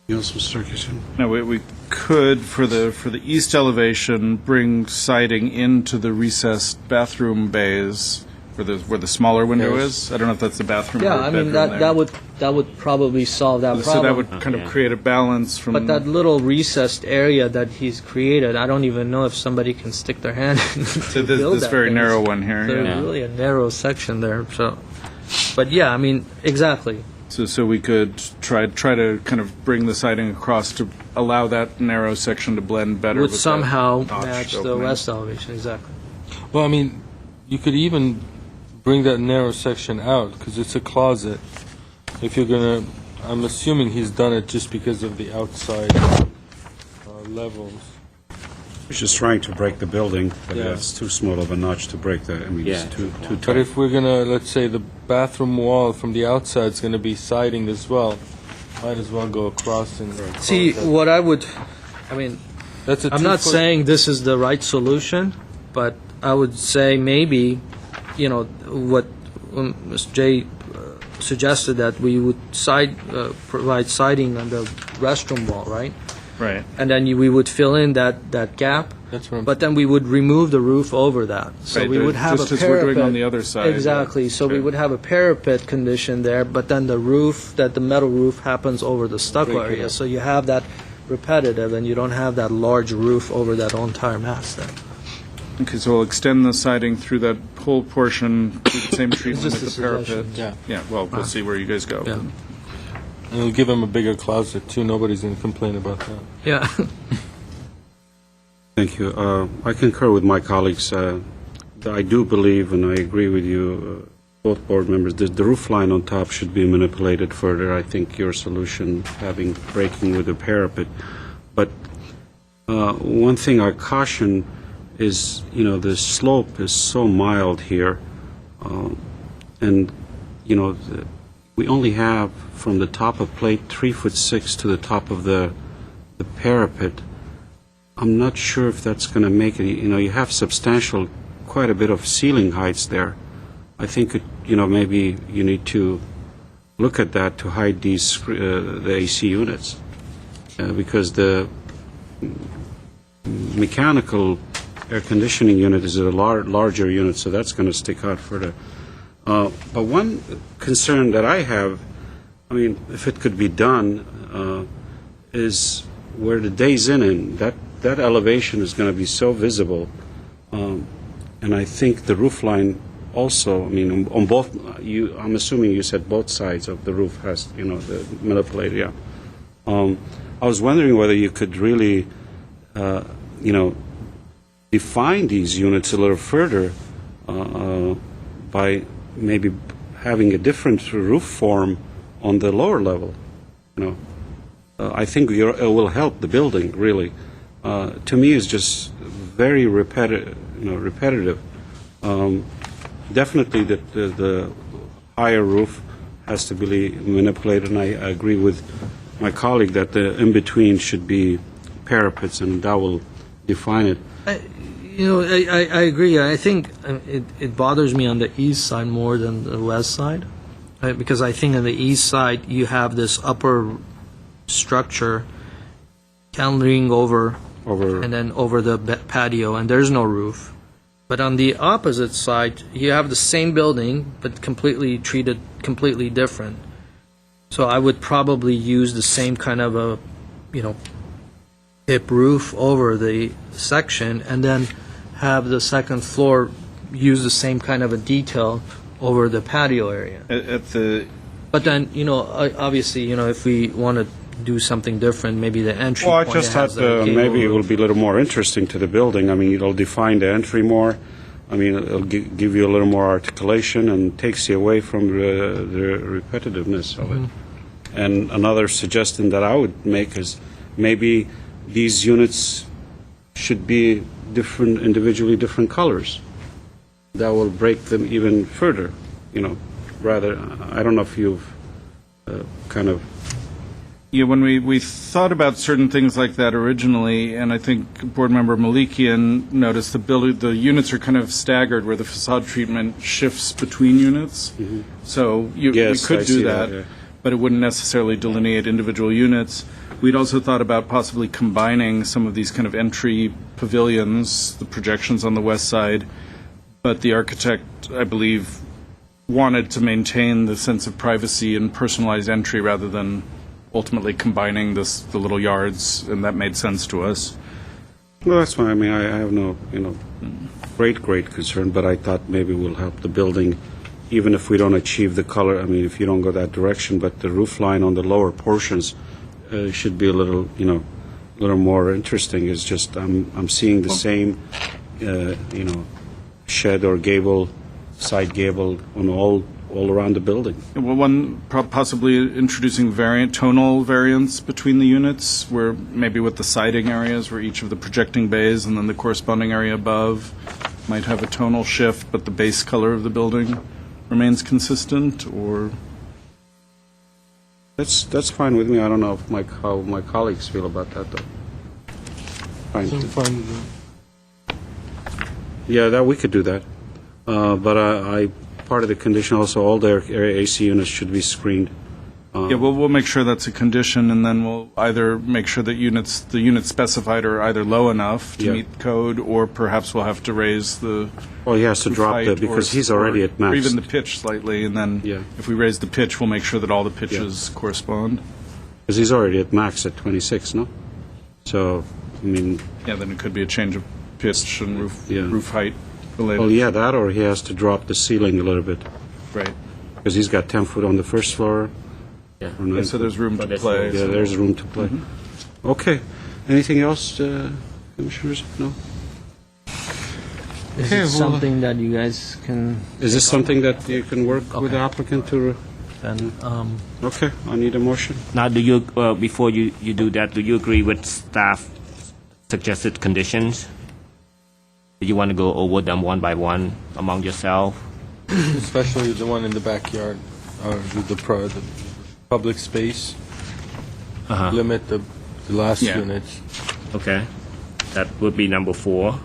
Speaker 2: Yes, Mr. Sarkisian.
Speaker 4: Now, we could, for the east elevation, bring siding into the recessed bathroom bays where the smaller window is. I don't know if that's the bathroom
Speaker 3: yeah,
Speaker 4: or
Speaker 3: I mean
Speaker 4: bedroom there.
Speaker 3: that would probably solve that
Speaker 4: So
Speaker 3: problem.
Speaker 4: that would kind of create a balance from...
Speaker 3: But that little recessed area that he's created, I don't even know if somebody can stick their hand in
Speaker 4: So
Speaker 3: to build
Speaker 4: this
Speaker 3: that
Speaker 4: very
Speaker 3: thing.
Speaker 4: narrow one here.
Speaker 3: There's
Speaker 4: Yeah.
Speaker 3: really a narrow section there. So, but yeah, I mean, exactly.
Speaker 4: So we could try to kind of bring the siding across to allow that narrow section to blend better.
Speaker 3: Would
Speaker 4: with
Speaker 3: somehow
Speaker 4: that notched
Speaker 3: match the
Speaker 4: opening.
Speaker 3: west elevation, exactly.
Speaker 7: Well, I mean, you could even bring that narrow section out because it's a closet. If you're gonna, I'm assuming he's done it just because of the outside levels.
Speaker 2: He's just trying to break the building, but
Speaker 7: Yeah.
Speaker 2: it's too small of a notch to break the,
Speaker 10: Yeah.
Speaker 2: it's too
Speaker 7: But
Speaker 2: tight.
Speaker 7: if we're gonna, let's say the bathroom wall from the outside is gonna be siding as well, might as well go across and.
Speaker 3: See, what I would, I mean,
Speaker 7: That's a
Speaker 3: I'm not
Speaker 7: 2-foot
Speaker 3: saying this is the right solution, but I would say maybe, what Mr. J suggested, that we would provide siding on the restroom wall, right?
Speaker 4: Right.
Speaker 3: And then we would fill in that gap,
Speaker 7: That's what I'm.
Speaker 3: but then we would remove the roof over that. So
Speaker 4: Right,
Speaker 3: we would have
Speaker 4: just
Speaker 3: a
Speaker 4: as we're
Speaker 3: parapet.
Speaker 4: doing on the other side.
Speaker 3: Exactly. So we
Speaker 4: Okay.
Speaker 3: would have a parapet condition there, but then the metal roof happens over the stucco
Speaker 7: Break it
Speaker 3: area.
Speaker 7: up.
Speaker 3: So you have that repetitive, and you don't have that large roof over that whole entire mass there.
Speaker 4: Okay, so we'll extend the siding through that whole portion, do the same treatment
Speaker 3: just
Speaker 4: with
Speaker 3: a
Speaker 4: the parapet.
Speaker 3: suggestion,
Speaker 4: Yeah, well, we'll see where you guys go.
Speaker 3: Yeah.
Speaker 7: And it'll give them a bigger closet, too. Nobody's going to complain about that.
Speaker 3: Yeah.
Speaker 2: Thank you. I concur with my colleagues. I do believe, and I agree with you, both board members, that the roof line on top should be manipulated further. I think your solution, having breaking with the parapet. But one thing I caution is, the slope is so mild here, and, we only have from the top of plate 3'6" to the top of the parapet. I'm not sure if that's going to make it. You have quite a bit of ceiling heights there. I think, maybe you need to look at that to hide the AC units, because the mechanical air conditioning unit is a larger unit, so that's going to stick out further. But one concern that I have, if it could be done, is where the days in, that elevation is going to be so visible. And I think the roof line also, on both, I'm assuming you said both sides of the roof has, the manipulated, yeah. I was wondering whether you could really, define these units a little further by maybe having a different roof form on the lower level. I think it will help the building, really. To me, it's just very repetitive. Definitely the higher roof has to be manipulated, and I agree with my colleague that the in-between should be parapets, and that will define it.
Speaker 3: I agree. I think it bothers me on the east side more than the west side, right? Because I think on the east side you have this upper structure cantilevering over and then over the patio, and there's no roof. But on the opposite side, you have the same building, but treated completely different. So I would probably use the same kind of a, hip roof over the section, and then have the second floor use the same kind of a detail over the patio area. But then, obviously, if we want to do something different, maybe the entry
Speaker 2: Well, I
Speaker 3: point
Speaker 2: just
Speaker 3: has
Speaker 2: thought
Speaker 3: the gable
Speaker 2: maybe it will
Speaker 3: roof.
Speaker 2: be a little more interesting to the building. It'll define the entry more. It'll give you a little more articulation and takes you away from the repetitiveness of it. And another suggestion that I would make is maybe these units should be individually different colors. That will break them even further, rather, I don't know if you've kind of...
Speaker 4: Yeah, when we thought about certain things like that originally, and I think Board Member Malikian noticed the units are kind of staggered where the facade treatment shifts between units. So we could do that,
Speaker 2: yeah.
Speaker 4: But it wouldn't necessarily delineate individual units. We'd also thought about possibly combining some of these kind of entry pavilions, the projections on the west side, but the architect, I believe, wanted to maintain the sense of privacy and personalized entry rather than ultimately combining the little yards, and that made sense to us.
Speaker 2: Well, that's why, I have no, great concern, but I thought maybe we'll help the building, even if we don't achieve the color, if you don't go that direction, but the roof line on the lower portions should be a little more interesting. It's just, I'm seeing the same, shed or gable, side gable on all around the building.
Speaker 4: Well, possibly introducing tonal variants between the units, where maybe with the siding areas, where each of the projecting bays and then the corresponding area above might have a tonal shift, but the base color of the building remains consistent, or...
Speaker 2: That's fine with me. I don't know how my colleagues feel about that, though. Fine.
Speaker 7: Fine with me.
Speaker 2: Yeah, we could do that. But part of the condition also, all their AC units should be screened.
Speaker 4: Yeah, we'll make sure that's a condition, and then we'll either make sure that the units specified are either low enough to
Speaker 2: Yeah.
Speaker 4: meet code, or perhaps we'll have to raise the
Speaker 2: Well, he has to
Speaker 4: roof
Speaker 2: drop
Speaker 4: height
Speaker 2: because he's already at max.
Speaker 4: Or even the pitch slightly, and then
Speaker 2: Yeah.
Speaker 4: if we raise the pitch, we'll make sure that all the pitches correspond.
Speaker 2: Because he's already at max at 26, no? So,
Speaker 4: Yeah, then it could be a change of pitch and roof
Speaker 2: Yeah.
Speaker 4: roof height related.
Speaker 2: Well, yeah, that or he has to drop the ceiling a little bit
Speaker 4: Right.
Speaker 2: because he's got 10 foot on the first floor.
Speaker 10: Yeah.
Speaker 2: or nine
Speaker 4: Yeah, so
Speaker 2: foot.
Speaker 4: there's room
Speaker 10: So
Speaker 4: to
Speaker 10: there's
Speaker 4: play.
Speaker 10: room.
Speaker 2: Yeah,
Speaker 4: so-
Speaker 2: there's room to play. Okay. Anything else, Commissioners? No?
Speaker 3: Is
Speaker 2: Okay,
Speaker 3: it
Speaker 2: well-
Speaker 3: something that you guys can,
Speaker 2: Is this something that you can work with the
Speaker 3: Okay.
Speaker 2: applicant to?
Speaker 3: then,
Speaker 2: Okay, I need a motion.
Speaker 10: Now, do you before you do that, do you agree with staff suggested conditions? Do you want to go over them one by one among yourself?
Speaker 7: Especially the one in the backyard, the public space. Limit the last
Speaker 4: Yeah.
Speaker 7: units.
Speaker 10: Okay, that would be number 4.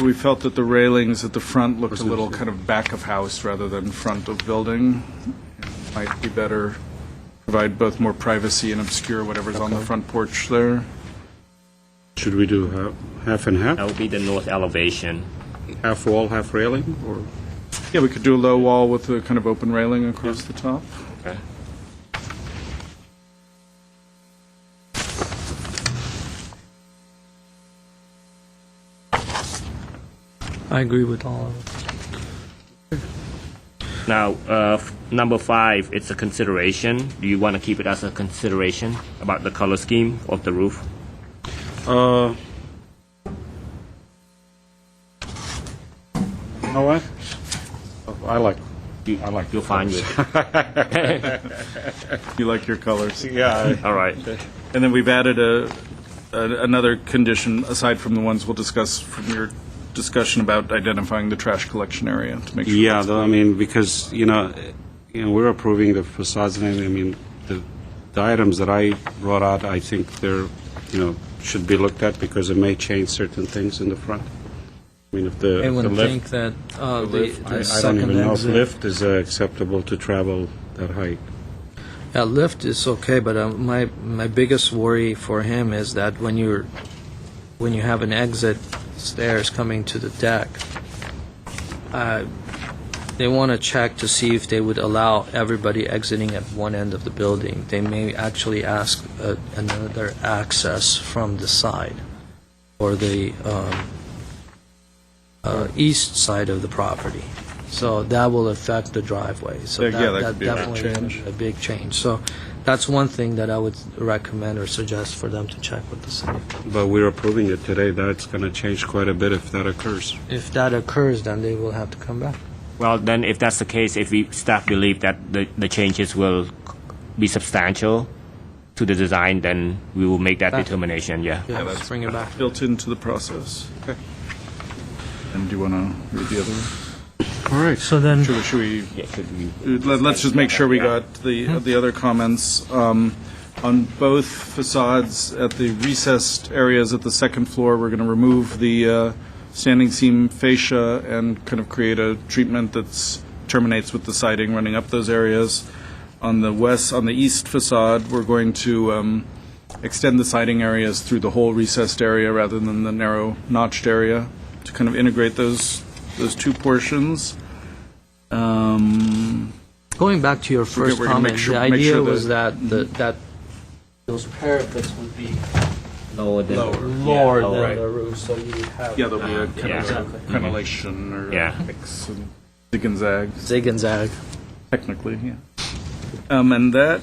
Speaker 4: We felt that the railings at the front looked a little kind of back of house rather than front of building. Might be better, provide both more privacy and obscure whatever's on the front porch there.
Speaker 2: Should we do half and half?
Speaker 10: That would be the north elevation.
Speaker 2: Half wall, half railing, or?
Speaker 4: Yeah, we could do a low wall with a kind of open railing across the top.
Speaker 10: Okay.
Speaker 3: I agree with all of it.
Speaker 10: Now, number 5, it's a consideration. Do you want to keep it as a consideration about the color scheme of the roof?
Speaker 2: You know what? I like
Speaker 10: You're fine with it.
Speaker 4: You like your colors.
Speaker 2: Yeah.
Speaker 10: All right.
Speaker 4: And then we've added another condition, aside from the ones we'll discuss from your discussion about identifying the trash collection area to make sure.
Speaker 2: Yeah,
Speaker 4: that's-
Speaker 2: though, I mean, because, we're approving the facades, and I mean, the items that I brought out, I think they're, should be looked at because it may change certain things in the front. I mean, if the
Speaker 3: I would
Speaker 2: lift,
Speaker 3: think that
Speaker 2: I
Speaker 3: the
Speaker 2: don't
Speaker 3: second
Speaker 2: even know if
Speaker 3: exit.
Speaker 2: lift is acceptable to travel that height.
Speaker 3: Yeah, lift is okay, but my biggest worry for him is that when you have an exit stairs coming to the deck, they want to check to see if they would allow everybody exiting at one end of the building. They may actually ask another access from the side or the east side of the property. So that will affect the driveway. So
Speaker 4: Yeah, that could be a big
Speaker 3: definitely
Speaker 4: change.
Speaker 3: a big change. So that's one thing that I would recommend or suggest for them to check with the city.
Speaker 2: But we're approving it today, that's going to change quite a bit if that occurs.
Speaker 3: If that occurs, then they will have to come back.
Speaker 10: Well, then, if that's the case, if we staff believe that the changes will be substantial to the design, then we will make that
Speaker 3: That-
Speaker 10: determination. Yeah.
Speaker 3: Yeah,
Speaker 4: that's
Speaker 3: bring it back.
Speaker 4: built into the process.
Speaker 2: Okay.
Speaker 4: And do you want to read the other?
Speaker 2: All right.
Speaker 3: So then,
Speaker 4: Should we?
Speaker 10: Yeah, should we?
Speaker 4: Let's just make sure we got the other comments. On both facades at the recessed areas at the second floor, we're going to remove the standing seam fascia and kind of create a treatment that's terminates with the siding running up those areas. On the east facade, we're going to extend the siding areas through the whole recessed area rather than the narrow notched area to kind of integrate those two portions.
Speaker 3: going back to your first
Speaker 4: we're gonna
Speaker 3: comment,
Speaker 4: make sure-
Speaker 3: the
Speaker 4: make
Speaker 3: idea
Speaker 4: sure
Speaker 3: was
Speaker 4: that-
Speaker 3: that those parapets would be
Speaker 10: Lower than
Speaker 3: lower
Speaker 10: lower.
Speaker 3: than the roof, so you would have
Speaker 4: Yeah, there'll be a kind
Speaker 10: Yeah.
Speaker 4: of
Speaker 3: Exactly.
Speaker 4: a crenellation or
Speaker 10: Yeah.
Speaker 4: a mix and zig and zag,
Speaker 3: zig and zag.
Speaker 4: technically, yeah. And that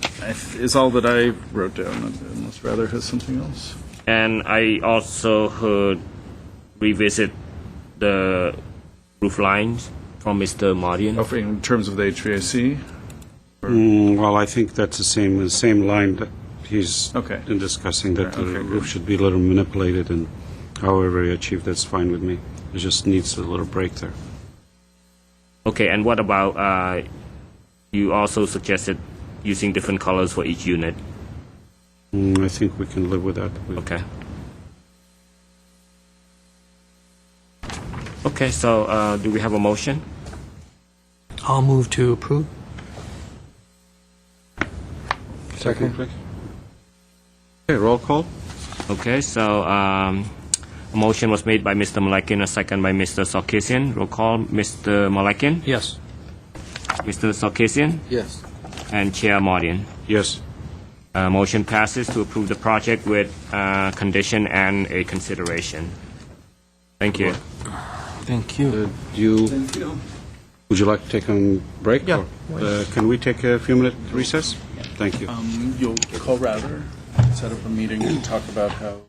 Speaker 4: is all that I wrote down, unless Rather has something else.
Speaker 10: And I also heard revisit the roof lines from Mr. Mardian.
Speaker 4: In terms of the HVAC?
Speaker 2: Well, I think that's the same line that he's
Speaker 4: Okay.
Speaker 2: in discussing, that
Speaker 4: Okay,
Speaker 2: the
Speaker 4: good.
Speaker 2: roof should be a little manipulated, and however you achieve, that's fine with me. It just needs a little break there.
Speaker 10: Okay, and what about, you also suggested using different colors for each unit.
Speaker 2: I think we can live with that.
Speaker 10: Okay. Okay, so do we have a motion?
Speaker 3: I'll move to approve.
Speaker 2: Second, please. Okay, roll call.
Speaker 10: Okay, so a motion was made by Mr. Malakin, a second by Mr. Sarkisian. Roll call, Mr. Malakin,
Speaker 3: Yes.
Speaker 10: Mr. Sarkisian,
Speaker 7: Yes.
Speaker 10: and Chair Mardian.
Speaker 2: Yes.
Speaker 10: Motion passes to approve the project with condition and a consideration. Thank you.
Speaker 7: Thank you.
Speaker 2: Would you like to take a break?
Speaker 3: Yeah.
Speaker 2: Or, can we take a few minute recess? Thank you.
Speaker 4: You'll call Router, set up a meeting to talk about how.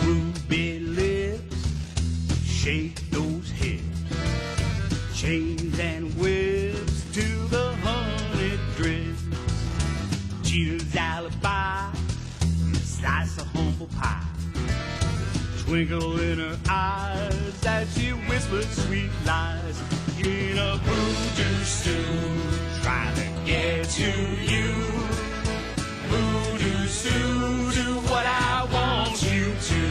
Speaker 12: Ruby lips, shake those hips, chains and whips to the honey drip. Cheetah's alibi, slice of humble pie, twinkle in her eyes as she whispers sweet lies. In a voodoo stew, trying to get to you. Voodoo stew, do what I want you to.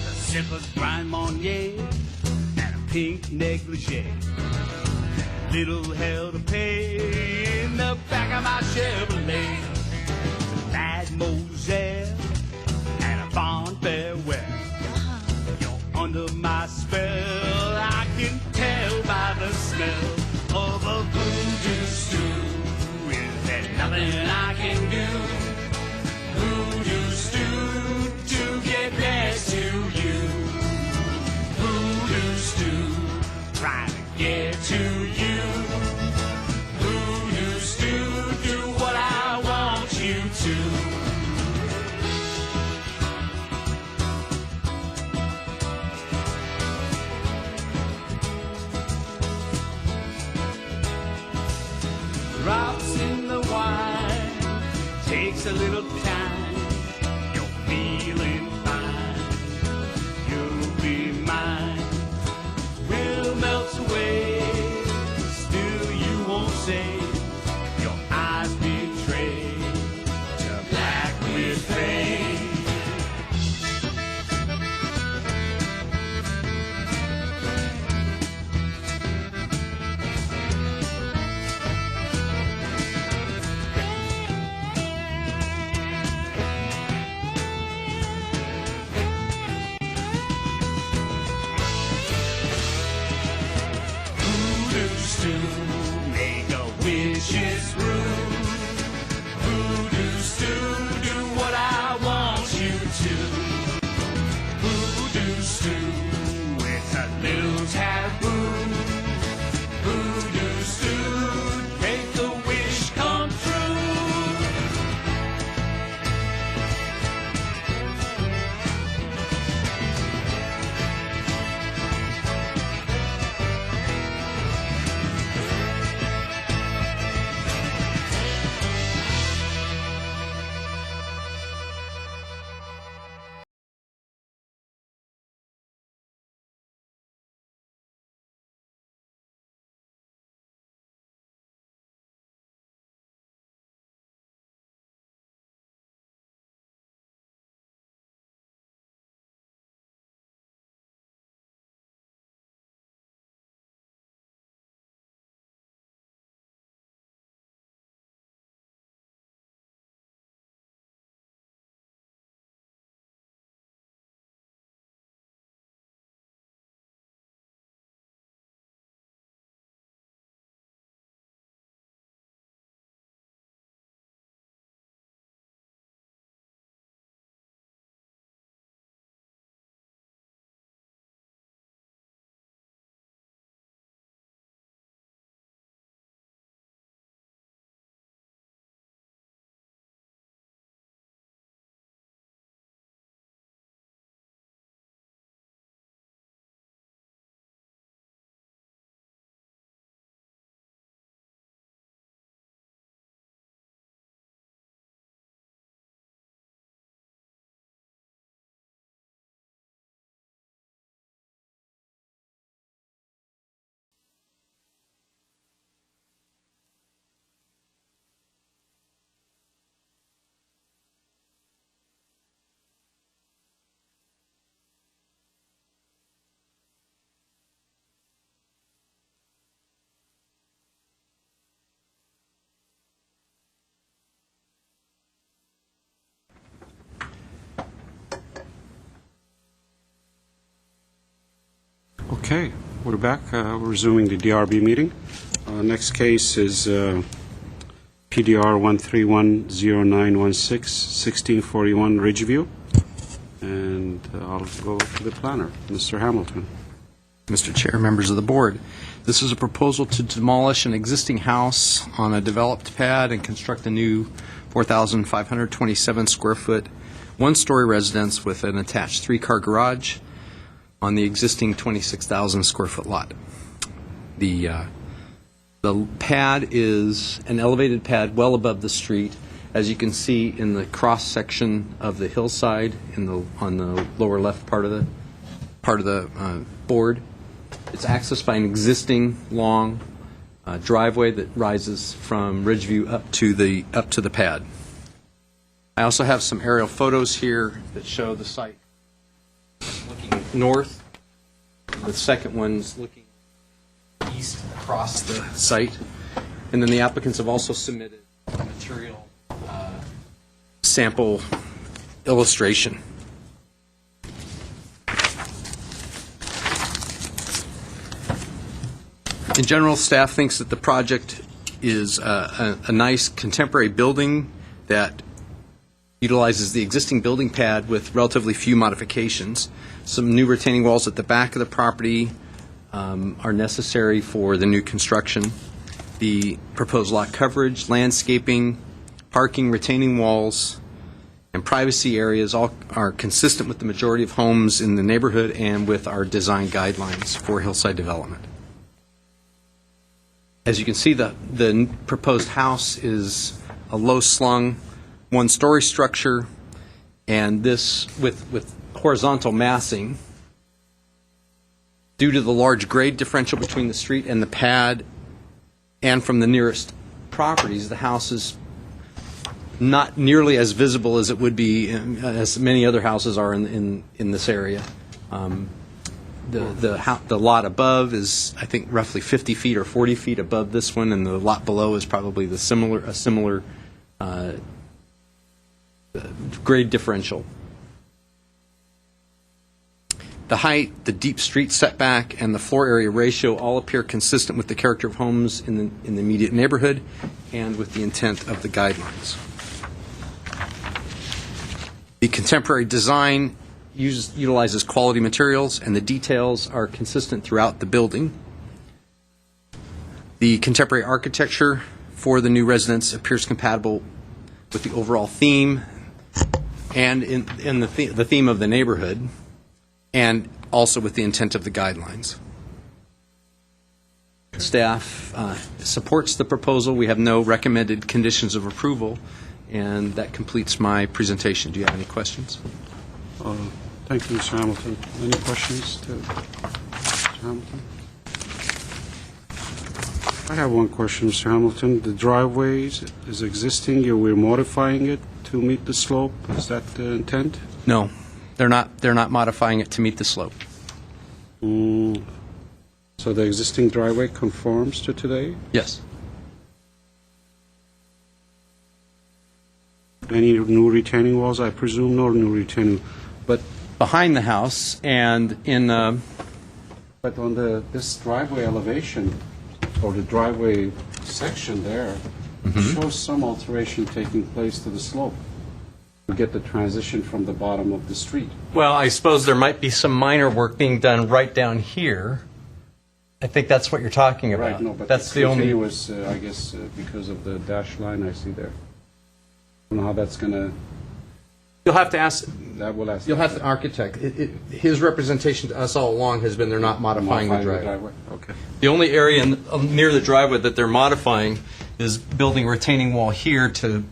Speaker 12: The zippers grind Monnier and a pink negligee. Little hell to pay in the back of my Chevrolet. Mademoiselle and a fond farewell. You're under my spell, I can tell by the smell of a voodoo stew. Is there nothing I can do? Voodoo stew to get next to you. Voodoo stew, trying to get to you. Voodoo stew, do what I want you to. Drops in the wine, takes a little time. You're feeling fine, you'll be mine. Will melt away, still you won't say. Your eyes betray to black with pain.
Speaker 2: Okay, we're back. We're resuming the DRB meeting. Next case is PDR 1310916, 1641 Ridgeview. And I'll go to the planner, Mr. Hamilton.
Speaker 13: Mr. Chair, members of the board, this is a proposal to demolish an existing house on a developed pad and construct a new 4,527 square foot, one-story residence with an attached three-car garage on the existing 26,000 square foot lot. The pad is an elevated pad well above the street, as you can see in the cross section of the hillside on the lower left part of the board. It's accessed by an existing long driveway that rises from Ridgeview up to the pad. I also have some aerial photos here that show the site looking north. The second one's looking east across the site. And then the applicants have also submitted a material sample illustration. In general, staff thinks that the project is a nice contemporary building that utilizes the existing building pad with relatively few modifications. Some new retaining walls at the back of the property are necessary for the new construction. The proposed lot coverage, landscaping, parking, retaining walls, and privacy areas all are consistent with the majority of homes in the neighborhood and with our design guidelines for hillside development. As you can see, the proposed house is a low-slung, one-story structure, and this with horizontal massing. Due to the large grade differential between the street and the pad and from the nearest properties, the house is not nearly as visible as it would be as many other houses are in this area. The lot above is, I think, roughly 50 feet or 40 feet above this one, and the lot below is probably a similar grade differential. The height, the deep street setback, and the floor area ratio all appear consistent with the character of homes in the immediate neighborhood and with the intent of the guidelines. The contemporary design utilizes quality materials, and the details are consistent throughout the building. The contemporary architecture for the new residence appears compatible with the overall theme and in the theme of the neighborhood, and also with the intent of the guidelines. Staff supports the proposal. We have no recommended conditions of approval, and that completes my presentation. Do you have any questions?
Speaker 2: Thank you, Mr. Hamilton. Any questions to Mr. Hamilton? I have one question, Mr. Hamilton. The driveway is existing. We're modifying it to meet the slope. Is that the intent?
Speaker 13: No, they're not modifying it to meet the slope.
Speaker 2: So the existing driveway conforms to today?
Speaker 13: Yes.
Speaker 2: Any new retaining walls? I presume no new retaining. But
Speaker 13: Behind the house and in
Speaker 2: but on this driveway elevation or the driveway section there, shows some alteration taking place to the slope to get the transition from the bottom of the street.
Speaker 13: well, I suppose there might be some minor work being done right down here. I think that's what you're talking about.
Speaker 2: Right, no, but
Speaker 13: that's the only.
Speaker 2: continuous, I guess, because of the dashed line I see there. I don't know how that's going to.
Speaker 13: You'll have to ask.
Speaker 2: That will ask.
Speaker 13: You'll have to architect. His representation to us all along has been they're not modifying the driveway.
Speaker 2: Okay.
Speaker 13: The only area near the driveway that they're modifying is building a retaining wall here to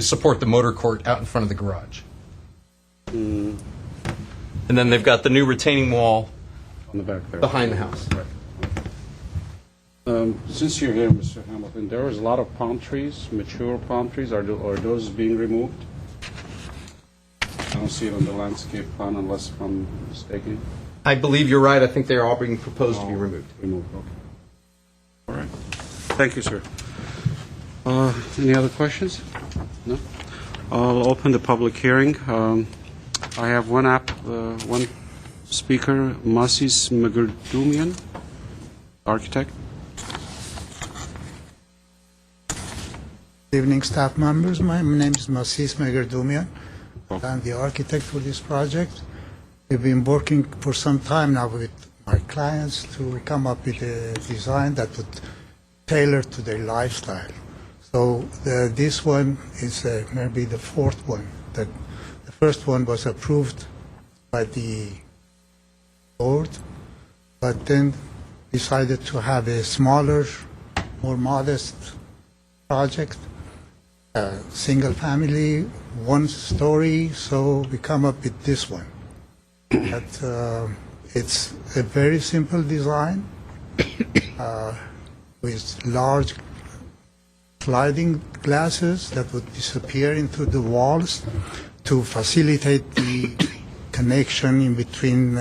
Speaker 13: support the motor court out in front of the garage. And then they've got the new retaining wall
Speaker 2: On the back there.
Speaker 13: behind the house.
Speaker 2: Right. Since you're here, Mr. Hamilton, there was a lot of palm trees, mature palm trees. Are those being removed? I don't see it on the landscape plan unless I'm mistaken.
Speaker 13: I believe you're right. I think they're all being proposed to be removed.
Speaker 2: Removed, okay. All right. Thank you, sir. Any other questions? No? I'll open the public hearing. I have one speaker, Masis Magurdumian, architect.
Speaker 14: Good evening, staff members. My name is Masis Megardumian. I'm the architect for this project. We've been working for some time now with my clients to come up with a design that would tailor to their lifestyle. So this one is maybe the fourth one. The first one was approved by the board, but then decided to have a smaller, more modest project. Single family, one story, so we come up with this one. But, it's a very simple design with large sliding glasses that would disappear into the walls to facilitate the connection in between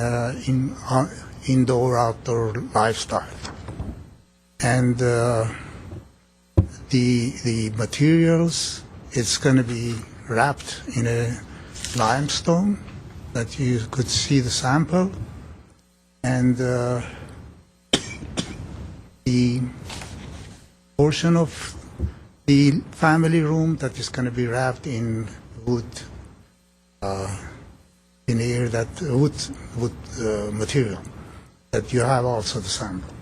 Speaker 14: indoor-outdoor lifestyle. And the materials, it's going to be wrapped in a limestone that you could see the sample, and the portion of the family room that is going to be wrapped in wood veneer, that wood material, that you have also the sample.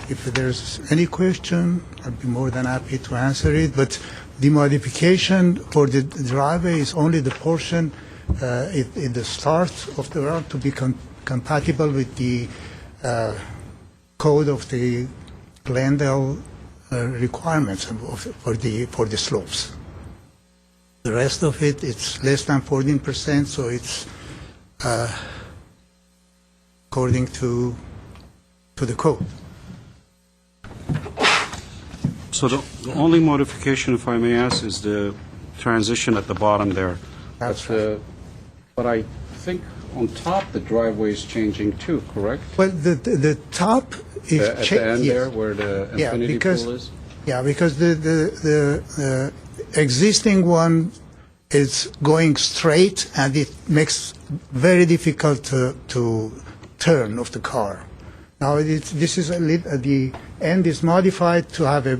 Speaker 14: If there's any question, I'd be more than happy to answer it. But the modification for the driveway is only the portion in the start of the road to be compatible with the code of the Glendale requirements for the slopes. The rest of it, it's less than 14%, so it's according to the code.
Speaker 2: So the only modification, if I may ask, is the transition at the bottom there.
Speaker 14: That's right.
Speaker 2: But I think on top the driveway is changing too, correct?
Speaker 14: Well, the top is
Speaker 2: At the end there, where the infinity pool is?
Speaker 14: Yeah, because the existing one is going straight, and it makes very difficult to turn of the car. Now this is the end is modified to have a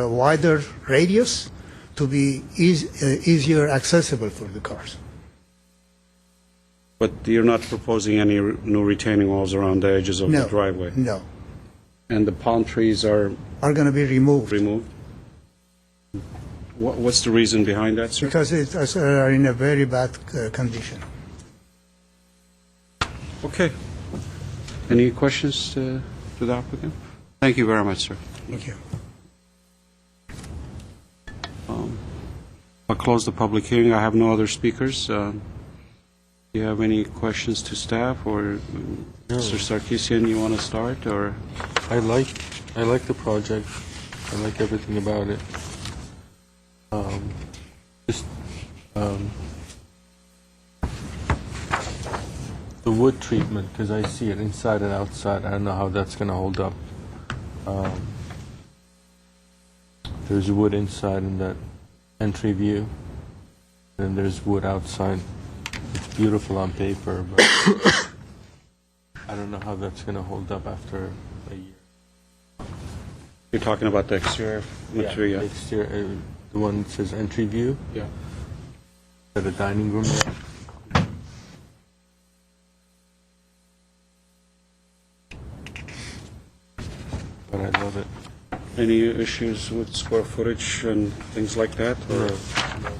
Speaker 14: wider radius to be easier accessible for the cars.
Speaker 2: But you're not proposing any new retaining walls around the edges of the driveway?
Speaker 14: No.
Speaker 2: And the palm trees are
Speaker 14: going to be removed.
Speaker 2: What's the reason behind that, sir?
Speaker 14: Because it's are in a very bad condition.
Speaker 2: Okay. Any questions to the applicant? Thank you very much, sir.
Speaker 14: Thank you.
Speaker 2: I'll close the public hearing. I have no other speakers. Do you have any questions to staff, or Mr. Sarkisian, you want to start, or?
Speaker 7: I like the project. I like everything about it. The wood treatment, because I see it inside and outside. I don't know how that's going to hold up. There's wood inside in that entry view, and there's wood outside. It's beautiful on paper, but I don't know how that's going to hold up after a year.
Speaker 2: You're talking about the exterior material?
Speaker 7: The exterior, the one that says entry view.
Speaker 2: Yeah.
Speaker 7: At the dining room there. But I love it.
Speaker 2: Any issues with square footage and things like that? Or?
Speaker 7: No.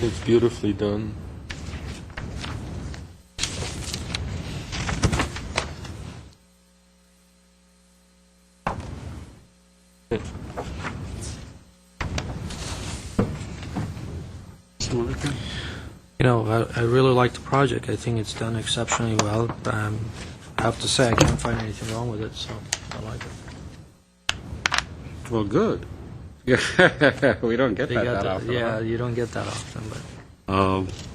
Speaker 7: It's beautifully done.
Speaker 3: You know, I really like the project. I think it's done exceptionally well. I have to say I can't find anything wrong with it, so I like it.
Speaker 2: Well, good. Yeah, we don't get that often.
Speaker 3: Yeah, you don't get that often, but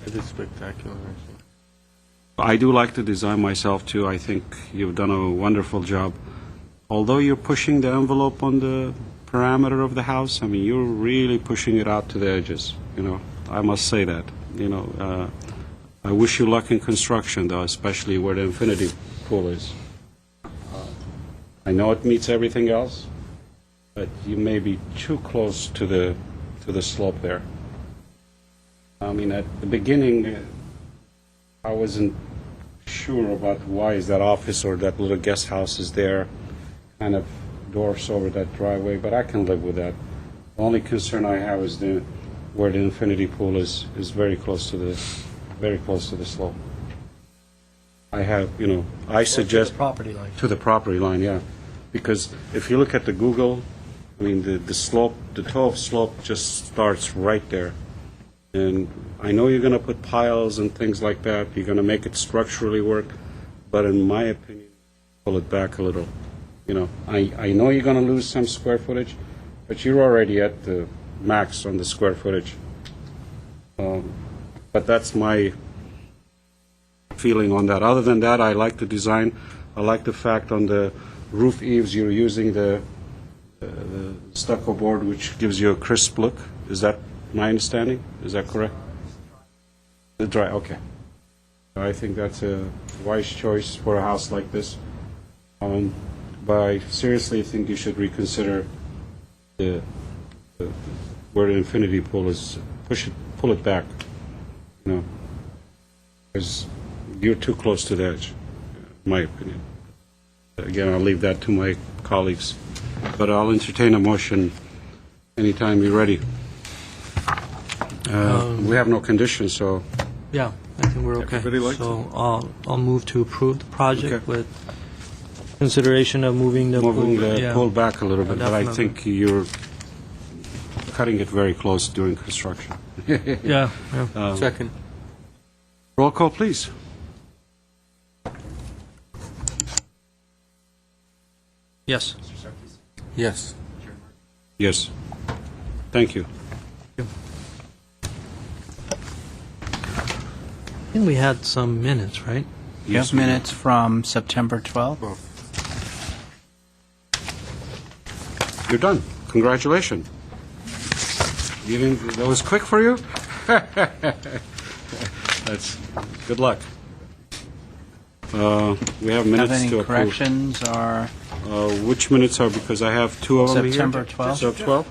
Speaker 7: It is spectacular.
Speaker 2: I do like the design myself too. I think you've done a wonderful job. Although you're pushing the envelope on the parameter of the house, I mean, you're really pushing it out to the edges. You know, I must say that. You know, I wish you luck in construction, though, especially where the infinity pool is. I know it meets everything else, but you may be too close to the slope there. I mean, at the beginning, I wasn't sure about why is that office or that little guest house is there, kind of dwarfs over that driveway, but I can live with that. The only concern I have is where the infinity pool is very close to the slope. I have, I suggest
Speaker 3: property line.
Speaker 2: to the property line, yeah, because if you look at the Google, I mean the slope, the toe of slope just starts right there, and I know you're going to put piles and things like that. You're going to make it structurally work, but in my opinion, pull it back a little. I know you're going to lose some square footage, but you're already at the max on the square footage. But that's my feeling on that. Other than that, I like the design. I like the fact on the roof eaves you're using the stucco board, which gives you a crisp look. Is that my understanding? Is that correct? The dry, okay. I think that's a wise choice for a house like this. But I seriously think you should reconsider where the infinity pool is. Pull it back. Because you're too close to the edge, in my opinion. Again, I'll leave that to my colleagues. But I'll entertain a motion anytime you're ready. We have no conditions, so
Speaker 3: Yeah, I think we're okay.
Speaker 4: Everybody likes
Speaker 3: So I'll move to approve the project
Speaker 2: Okay.
Speaker 3: with consideration of moving the pool.
Speaker 2: moving the
Speaker 3: yeah.
Speaker 2: pool back a little bit. But I
Speaker 3: Definitely.
Speaker 2: think you're cutting it very close during construction.
Speaker 3: Yeah, yeah.
Speaker 7: Second.
Speaker 2: Roll call, please.
Speaker 3: Yes.
Speaker 7: Yes.
Speaker 2: Yes. Thank you.
Speaker 3: I think we had some minutes, right?
Speaker 1: Yes, minutes from September 12th.
Speaker 2: You're done. Congratulations. That was quick for you? That's good luck. We have
Speaker 1: Have
Speaker 2: minutes
Speaker 1: any
Speaker 2: to approve.
Speaker 1: corrections or
Speaker 2: Which minutes are, because I have two of them here.
Speaker 1: September 12th?
Speaker 2: So 12?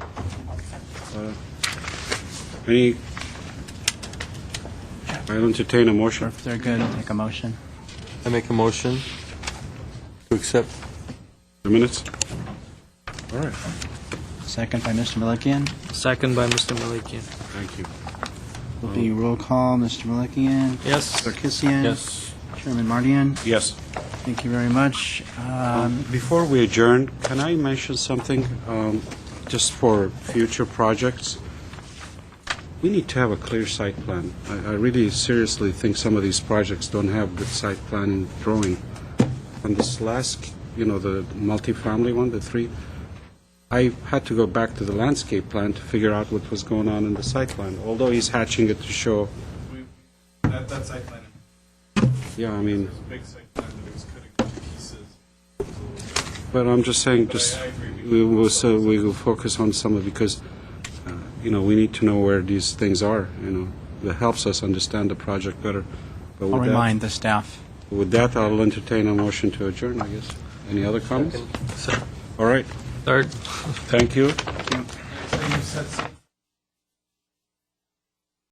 Speaker 2: Any, I entertain a
Speaker 1: or
Speaker 2: motion.
Speaker 1: if they're good, I'll take a motion.
Speaker 7: I make a motion to accept.
Speaker 2: The minutes? All right.
Speaker 1: Second by Mr. Malikian.
Speaker 3: Second by Mr. Malikian.
Speaker 2: Thank you.
Speaker 1: Will be roll call, Mr. Malikian.
Speaker 3: Yes.
Speaker 1: Sarkisian.
Speaker 7: Yes.
Speaker 1: Chairman Mardian.
Speaker 2: Yes.
Speaker 1: Thank you very much.
Speaker 2: Before we adjourn, can I mention something, just for future projects? We need to have a clear site plan. I really seriously think some of these projects don't have good site plan drawing. On this last, the multifamily one, the 3, I had to go back to the landscape plan to figure out what was going on in the site plan, although he's hatching it to show,
Speaker 4: That site plan,
Speaker 2: yeah, I mean,
Speaker 4: a big site plan that it was cutting into pieces.
Speaker 2: but I'm just saying, we will focus on some of, because we need to know where these things are, that helps us understand the project better. But
Speaker 1: I'll remind the staff.
Speaker 2: With that, I'll entertain a motion to adjourn, I guess. Any other comments? All right,
Speaker 3: Third.
Speaker 2: thank you.
Speaker 1: Thank you.